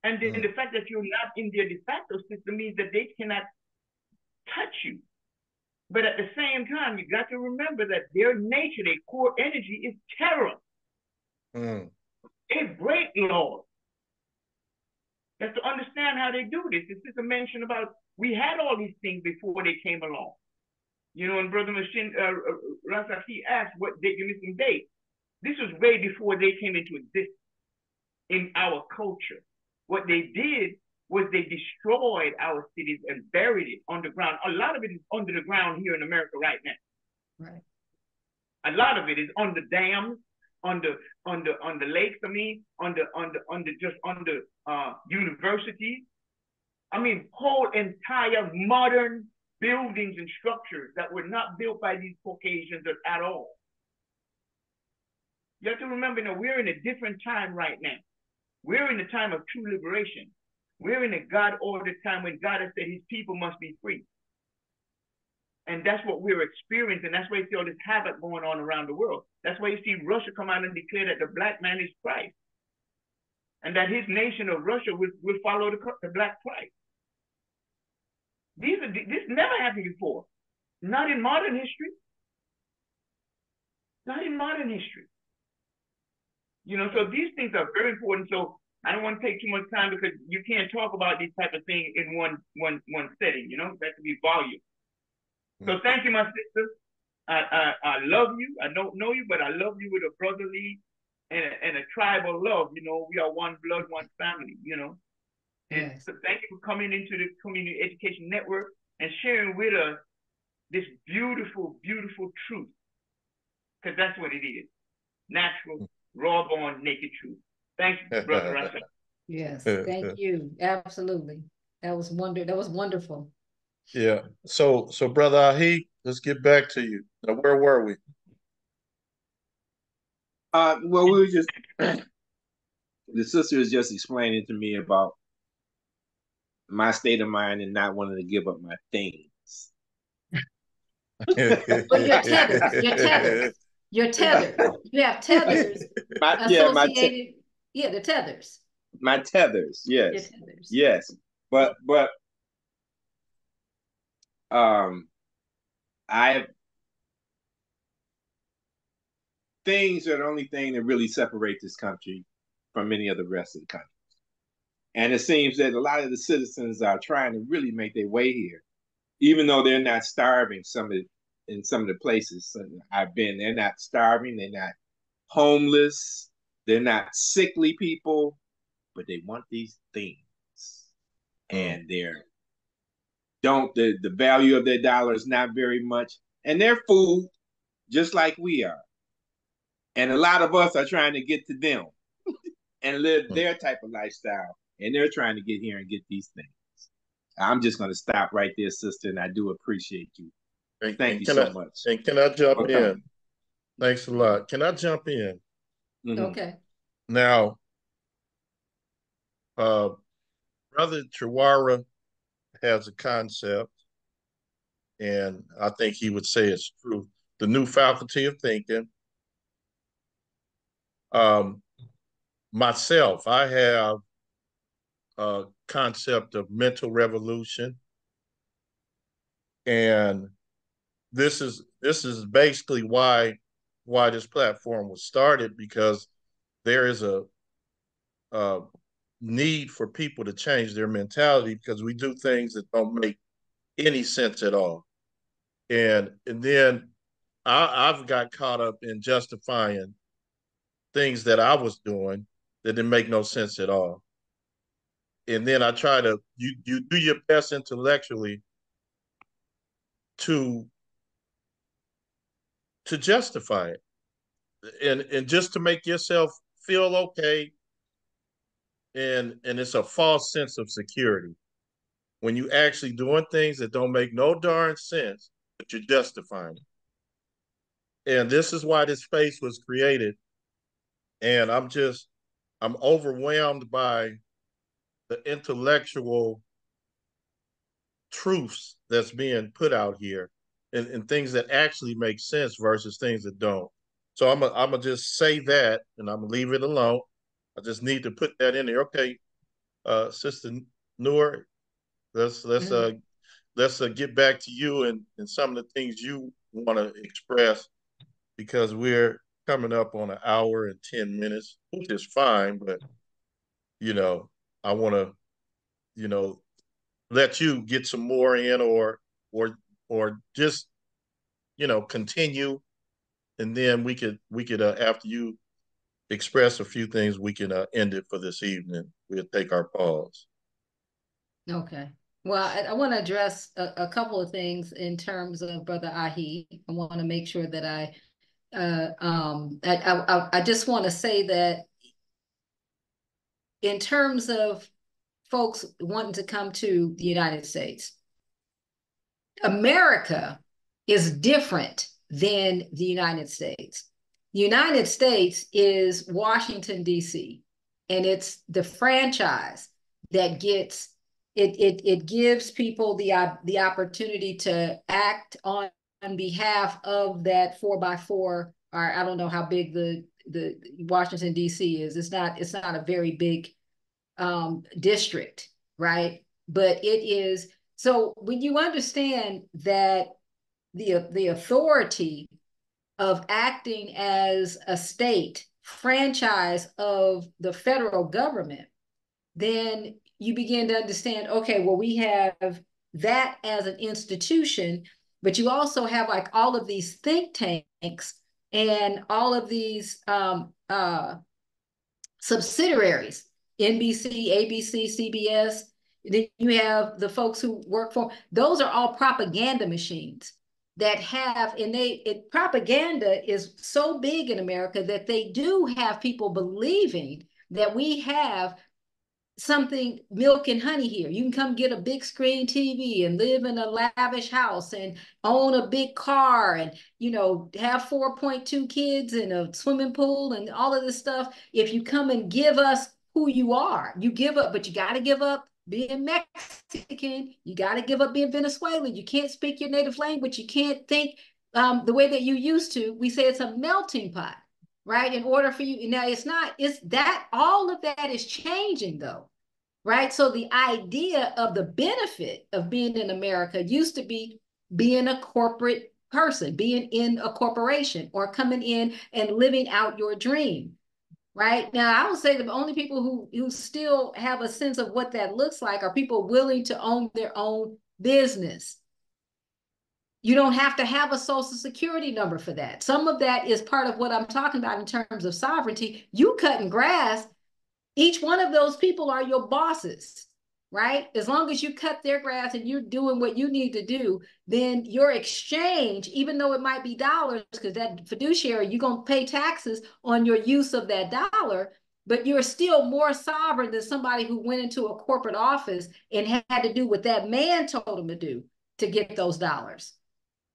And then the fact that you're not in their de facto system means that they cannot touch you. But at the same time, you got to remember that their nature, their core energy is terror. They break laws. You have to understand how they do this. This is a mention about, we had all these things before they came along. You know, and Brother Mashin Rasaki asked what date, you missing date. This was way before they came into existence in our culture. What they did was they destroyed our cities and buried it underground. A lot of it is under the ground here in America right now. Right. A lot of it is under dams, under lakes. I mean, under universities. I mean, whole entire modern buildings and structures that were not built by these Caucasians at all. You have to remember, now we're in a different time right now. We're in the time of true liberation. We're in a God-ordered time when God has said his people must be free. And that's what we're experiencing. That's why you see all this havoc going on around the world. That's why you see Russia come out and declare that the black man is Christ. And that his nation of Russia will follow the black Christ. This never happened before. Not in modern history. Not in modern history. You know, so these things are very important. So I don't want to take too much time because you can't talk about these type of things in one setting, you know, that could be volume. So thank you, my sister. I love you. I don't know you, but I love you with a brotherly and a tribal love. You know, we are one blood, one family. You know, and Yes. so thank you for coming into the Community Education Network and sharing with us this beautiful, beautiful truth, because that's what it is: natural, raw born, naked truth. Thank you, brother Rasa. Yes. Thank you. Absolutely. That was wonderful. Yeah. So brother Ahi, let's get back to you. Now, where were we? Well, we were just the sister was just explaining to me about my state of mind and not wanting to give up my things. But you're tethered. You're tethered. You're tethered. You have tethers associated. Yeah, the tethers. My tethers, Your yes, tethers. yes, but I things are the only thing that really separate this country from many of the rest of the country. And it seems that a lot of the citizens are trying to really make their way here, even though they're not starving. In some of the places I've been, they're not starving. They're not homeless. They're not sickly people, but they want these things, and they're don't the value of their dollar is not very much, and they're food just like we are. And a lot of us are trying to get to them and live their type of lifestyle, and they're trying to get here and get these things. I'm just going to stop right there, sister, and I do appreciate you. Thank you so much. And can I jump in? Thanks a lot. Can I jump in? Okay. Now, Brother Chiwara has a concept, and I think he would say it's true. The new faculty of thinking. Myself, I have a concept of mental revolution, and this is basically why this platform was started, because there is a need for people to change their mentality, because we do things that don't make any sense at all. And then I've got caught up in justifying things that I was doing that didn't make no sense at all. And then I try to you do your best intellectually to justify it, and just to make yourself feel okay, and it's a false sense of security when you actually doing things that don't make no darn sense, but you're justifying it. And this is why this space was created. And I'm overwhelmed by the intellectual truths that's being put out here, and things that actually make sense versus things that don't. So I'm gonna just say that, and I'm gonna leave it alone. I just need to put that in there. Okay, Sister Nuur, let's get back to you and some of the things you want to express, because we're coming up on an hour and 10 minutes, which is fine, but you know, I want to, you know, let you get some more in, or just, continue, and then we could after you express a few things, we can end it for this evening. We'll take our pause. Okay. Well, I want to address a couple of things in terms of Brother Ahi. I want to make sure that I just want to say that in terms of folks wanting to come to the United States, America is different than the United States. The United States is Washington, D.C., and it's the franchise that gets it gives people the opportunity to act on behalf of that 4x4, or I don't know how big the Washington D.C. is. It's not a very big district, right? But it is. So when you understand that the authority of acting as a state franchise of the federal government, then you begin to understand, okay, well, we have that as an institution, But you also have like all of these think tanks and all of these subsidiaries, NBC, ABC, CBS. Then you have the folks who work for, those are all propaganda machines that have, and propaganda is so big in America that they do have people believing that we have something milk and honey here. You can come get a big screen TV and live in a lavish house and own a big car and, you know, have 4.2 kids in a swimming pool and all of this stuff. If you come and give us who you are, you give up, but you got to give up being Mexican. You got to give up being Venezuelan. You can't speak your native language. You can't think the way that you used to. We say it's a melting pot, right? In order for you, now it's that all of that is changing though, right? So the idea of the benefit of being in America used to be being a corporate person, being in a corporation or coming in and living out your dream. Right now, I would say the only people who still have a sense of what that looks like are people willing to own their own business. You don't have to have a social security number for that. Some of that is part of what I'm talking about in terms of sovereignty. You cutting grass, each one of those people are your bosses, right? As long as you cut their grass and you're doing what you need to do, then your exchange, even though it might be dollars, because that fiduciary, you're going to pay taxes on your use of that dollar, but you're still more sovereign than somebody who went into a corporate office and had to do what that man told him to do to get those dollars.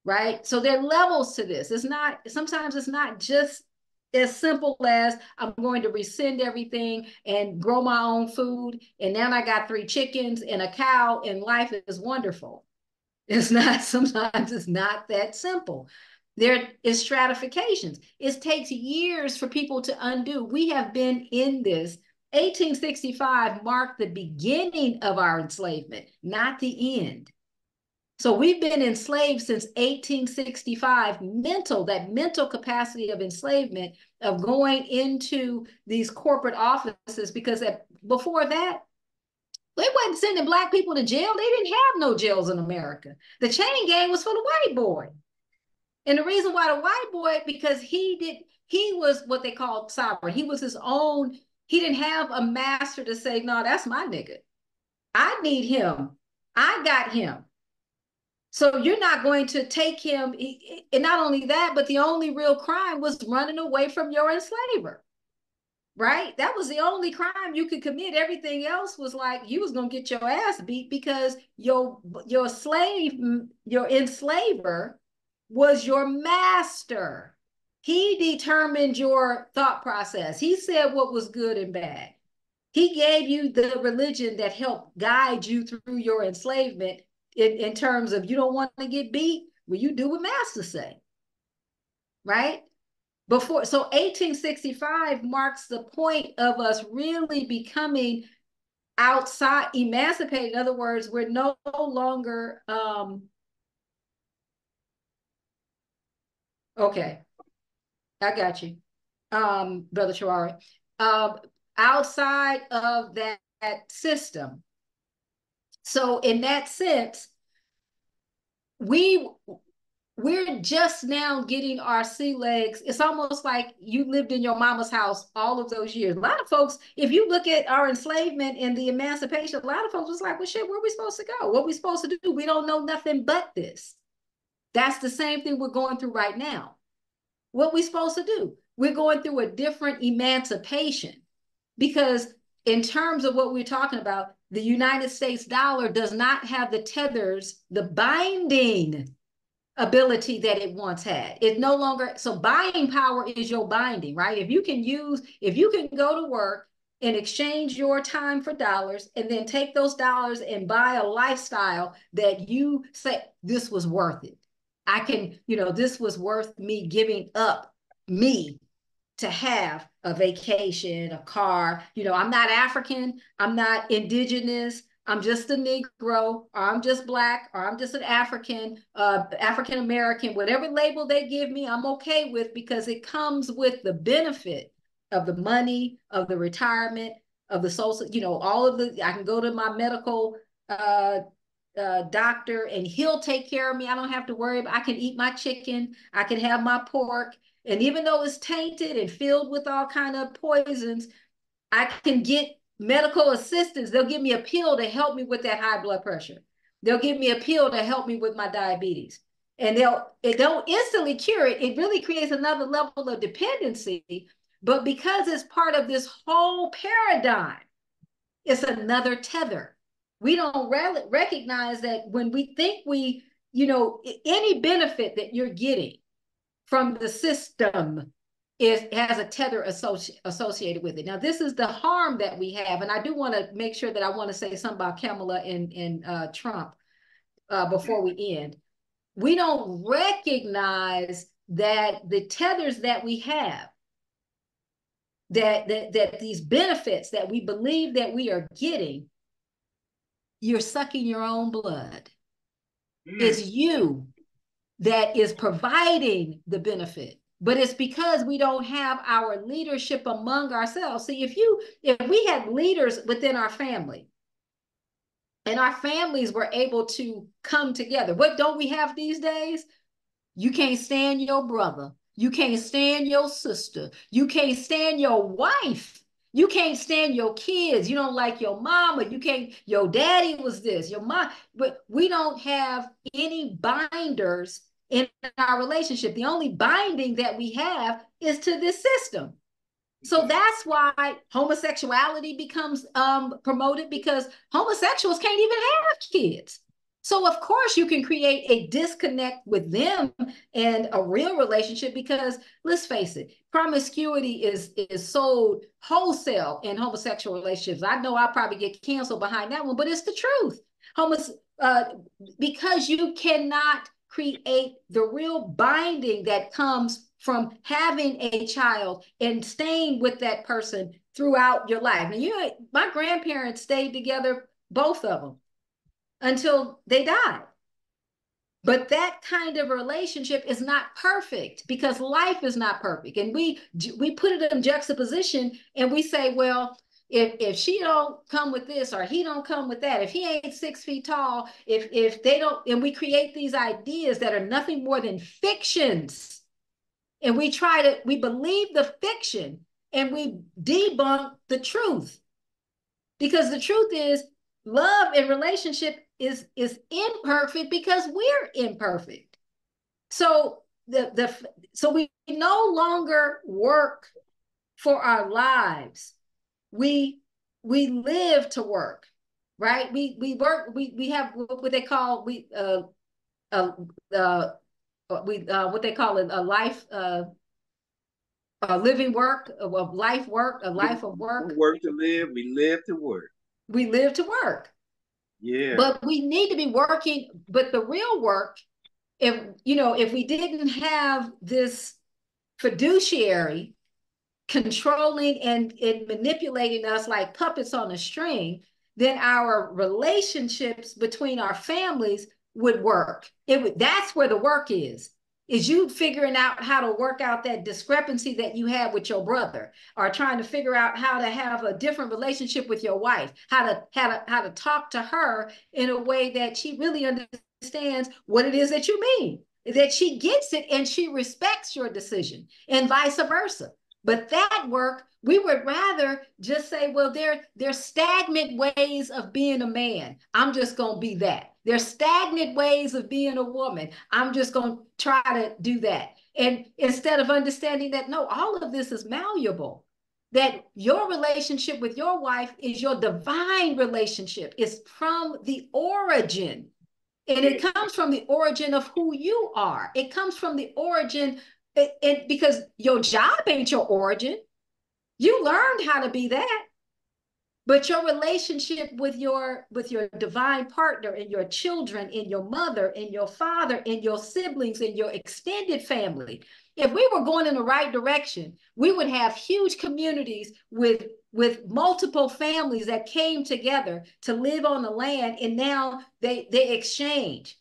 Right? So there are levels to this. Sometimes it's not just as simple as I'm going to rescind everything and grow my own food. And now I got 3 chickens and a cow and life is wonderful. Sometimes it's not that simple. There is stratifications. It takes years for people to undo. We have been in this. 1865 marked the beginning of our enslavement, not the end. So we've been enslaved since 1865, that mental capacity of enslavement, of going into these corporate offices, because before that, they wasn't sending Black people to jail. They didn't have no jails in America. The chain gang was for the white boy. And the reason why the white boy, because he was what they called sovereign. He was his own, he didn't have a master to say, no, that's my nigga. I need him. I got him. So you're not going to take him, and not only that, but the only real crime was running away from your enslaver, right? That was the only crime you could commit. Everything else was like you was gonna get your ass beat because your enslaver was your master. He determined your thought process. He said what was good and bad. He gave you the religion that helped guide you through your enslavement in terms of you don't want to get beat, well, you do what master say, right? So 1865 marks the point of us really becoming outside, emancipated. In other words, we're no longer, okay, I got you, Brother Chawari. Outside of that system. So in that sense, we're just now getting our sea legs. It's almost like you lived in your mama's house all of those years. A lot of folks, if you look at our enslavement and the emancipation, a lot of folks was like, well, shit, where are we supposed to go? What are we supposed to do? We don't know nothing but this. That's the same thing we're going through right now. What are we supposed to do? We're going through a different emancipation because in terms of what we're talking about, the United States dollar does not have the tethers, the binding ability that it once had. It no longer, so buying power is your binding, right? If you can go to work and exchange your time for dollars and then take those dollars and buy a lifestyle that you say, this was worth it. This was worth me giving up me to have a vacation, a car. I'm not African, I'm not indigenous, I'm just a Negro, or I'm just Black, or I'm just an African, African American, whatever label they give me, I'm okay with because it comes with the benefit of the money, of the retirement, of the social, all of I can go to my medical doctor and he'll take care of me. I don't have to worry I can eat my chicken. I can have my pork. And even though it's tainted and filled with all kind of poisons, I can get medical assistance. They'll give me a pill to help me with that high blood pressure. They'll give me a pill to help me with my diabetes. And it don't instantly cure it. It really creates another level of dependency. But because it's part of this whole paradigm, it's another tether. We don't recognize that when we think any benefit that you're getting from the system has a tether associated with it. Now, this is the harm that we have. And I do want to make sure that I want to say something about Kamala and Trump before we end. We don't recognize that the tethers that we have, that these benefits that we believe that we are getting, you're sucking your own blood. It's you that is providing the benefit, but it's because we don't have our leadership among ourselves. See, if we had leaders within our family and our families were able to come together, what don't we have these days? You can't stand your brother. You can't stand your sister. You can't stand your wife. You can't stand your kids. You don't like your mama. Your daddy was this, your mom. But we don't have any binders in our relationship. The only binding that we have is to this system. So that's why homosexuality becomes promoted, because homosexuals can't even have kids. So of course you can create a disconnect with them and a real relationship, because let's face it, promiscuity is sold wholesale in homosexual relationships. I know I'll probably get canceled behind that one, but it's the truth. Because you cannot create the real binding that comes from having a child and staying with that person throughout your life. And my grandparents stayed together, both of them, until they died. But that kind of relationship is not perfect, because life is not perfect. And we put it in juxtaposition and we say, well, if she don't come with this or he don't come with that, if he ain't 6 feet tall, if they don't, and we create these ideas that are nothing more than fictions. And we believe the fiction and we debunk the truth. Because the truth is, love and relationship is imperfect because we're imperfect. So so we no longer work for our lives. We live to work, right? We work. We have what they call what they call it, a life, a living work, of life work, a life of work. We work to live. We live to work. We live to work. Yeah. But we need to be working. But the real work, if we didn't have this fiduciary controlling and manipulating us like puppets on a string, then our relationships between our families would work. That's where the work is you figuring out how to work out that discrepancy that you have with your brother, or trying to figure out how to have a different relationship with your wife, how to talk to her in a way that she really understands what it is that you mean, that she gets it and she respects your decision, and vice versa. But that work, we would rather just say, well, there's stagnant ways of being a man. I'm just going to be that. There's stagnant ways of being a woman. I'm just going to try to do that. And instead of understanding that, no, all of this is malleable, that your relationship with your wife is your divine relationship. It's from the origin. And it comes from the origin of who you are. It comes from the origin, because your job ain't your origin. You learned how to be that. But your relationship with your divine partner, and your children, and your mother, and your father, and your siblings, and your extended family, if we were going in the right direction, we would have huge communities with multiple families that came together to live on the land, and now they exchange.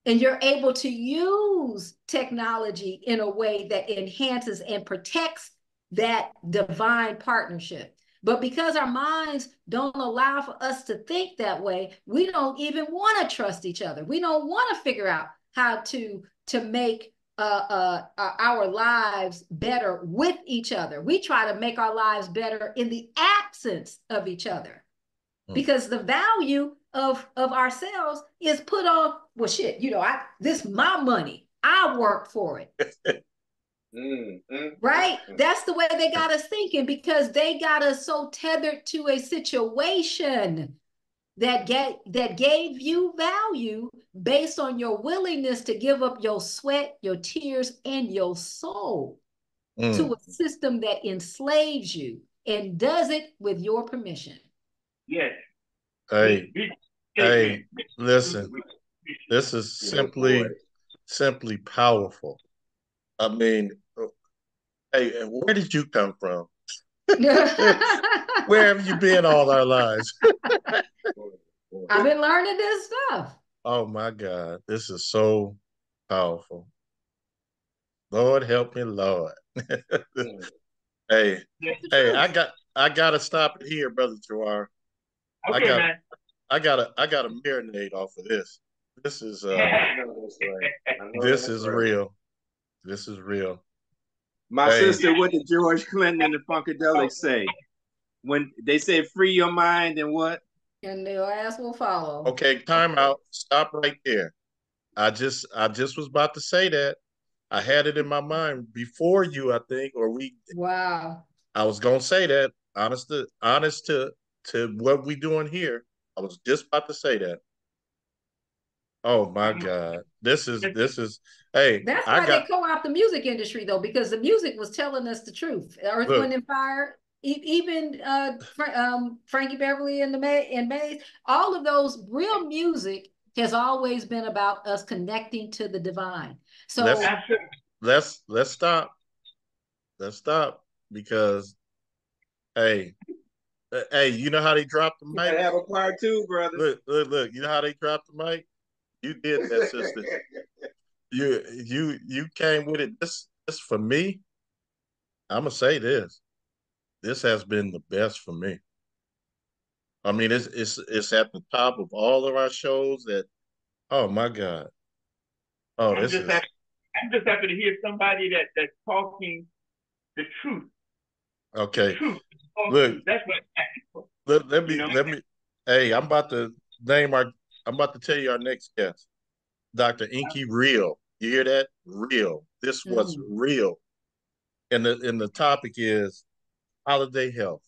And you're able to use technology in a way that enhances and protects that divine partnership. But because our minds don't allow for us to think that way, we don't even want to trust each other. We don't want to figure out how to make our lives better with each other. We try to make our lives better in the absence of each other, because the value of ourselves is put on, well, shit, this is my money. I work for it. Right? That's the way they got us thinking, because they got us so tethered to a situation that gave you value based on your willingness to give up your sweat, your tears, and your soul to a system that enslaves you and does it with your permission. Yes. Hey, listen, this is simply powerful. I mean, hey, where did you come from? Where have you been all our lives? I've been learning this stuff. Oh my God, this is so powerful. Lord help me, Lord. Hey, I gotta stop it here, Brother Jawar. Okay, man. I gotta marinate off of this. This is this is real. This is real. My sister, what did George Clinton and the Funkadelics say? When they say free your mind and what? And your ass will follow. Okay, time out. Stop right there. I just was about to say that. I had it in my mind before you, I think, or we. Wow. I was gonna say that. Honest to what we doing here. I was just about to say that. Oh my God. This is hey. That's why they co-opt the music industry, though, because the music was telling us the truth. Earth, Wind, and Fire, even Frankie Beverly and Maze, all of those real music has always been about us connecting to the divine. So let's stop. Let's stop, because hey, you know how they dropped the mic? I have a part two, brother. Look, you know how they dropped the mic? You did that, sister. You came with it. This for me, I'm gonna say this. This has been the best for me. I mean, it's at the top of all of our shows. That, oh my God. Oh, I'm just happy to hear somebody that's talking the truth. Okay. The truth. Look, that's what. Let me. Hey, I'm about to tell you our next guest, Dr. Inky Real. You hear that? Real. This was real. And the topic is holiday health.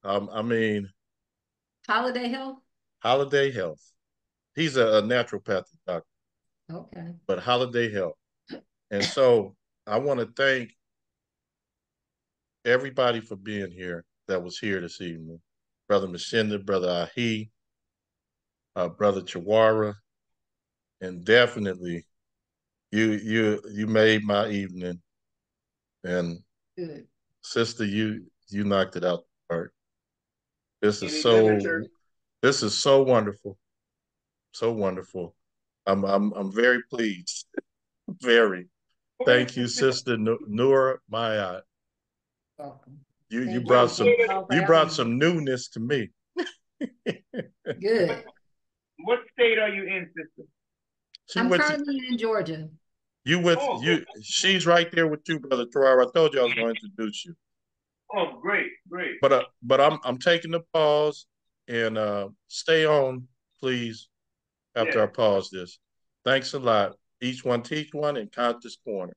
I mean, holiday health. Holiday health. He's a naturopathic doctor. Okay. But holiday health. And so I want to thank everybody for being here that was here this evening. Brother Mashinda, Brother Ahi, Brother Chawara, and definitely you made my evening. And good. Sister, you knocked it out the park. This is so wonderful. So wonderful. I'm very pleased. Very. Thank you, Sister Nuur Mayat. Welcome. You brought some newness to me. Good. What state are you in, sister? I'm currently in Georgia. She's right there with you, Brother Terrell. I told you I was going to introduce you. Oh, great. But I'm taking the pause, and stay on, please, after I pause this. Thanks a lot. Each one teach one in Conscious Corner.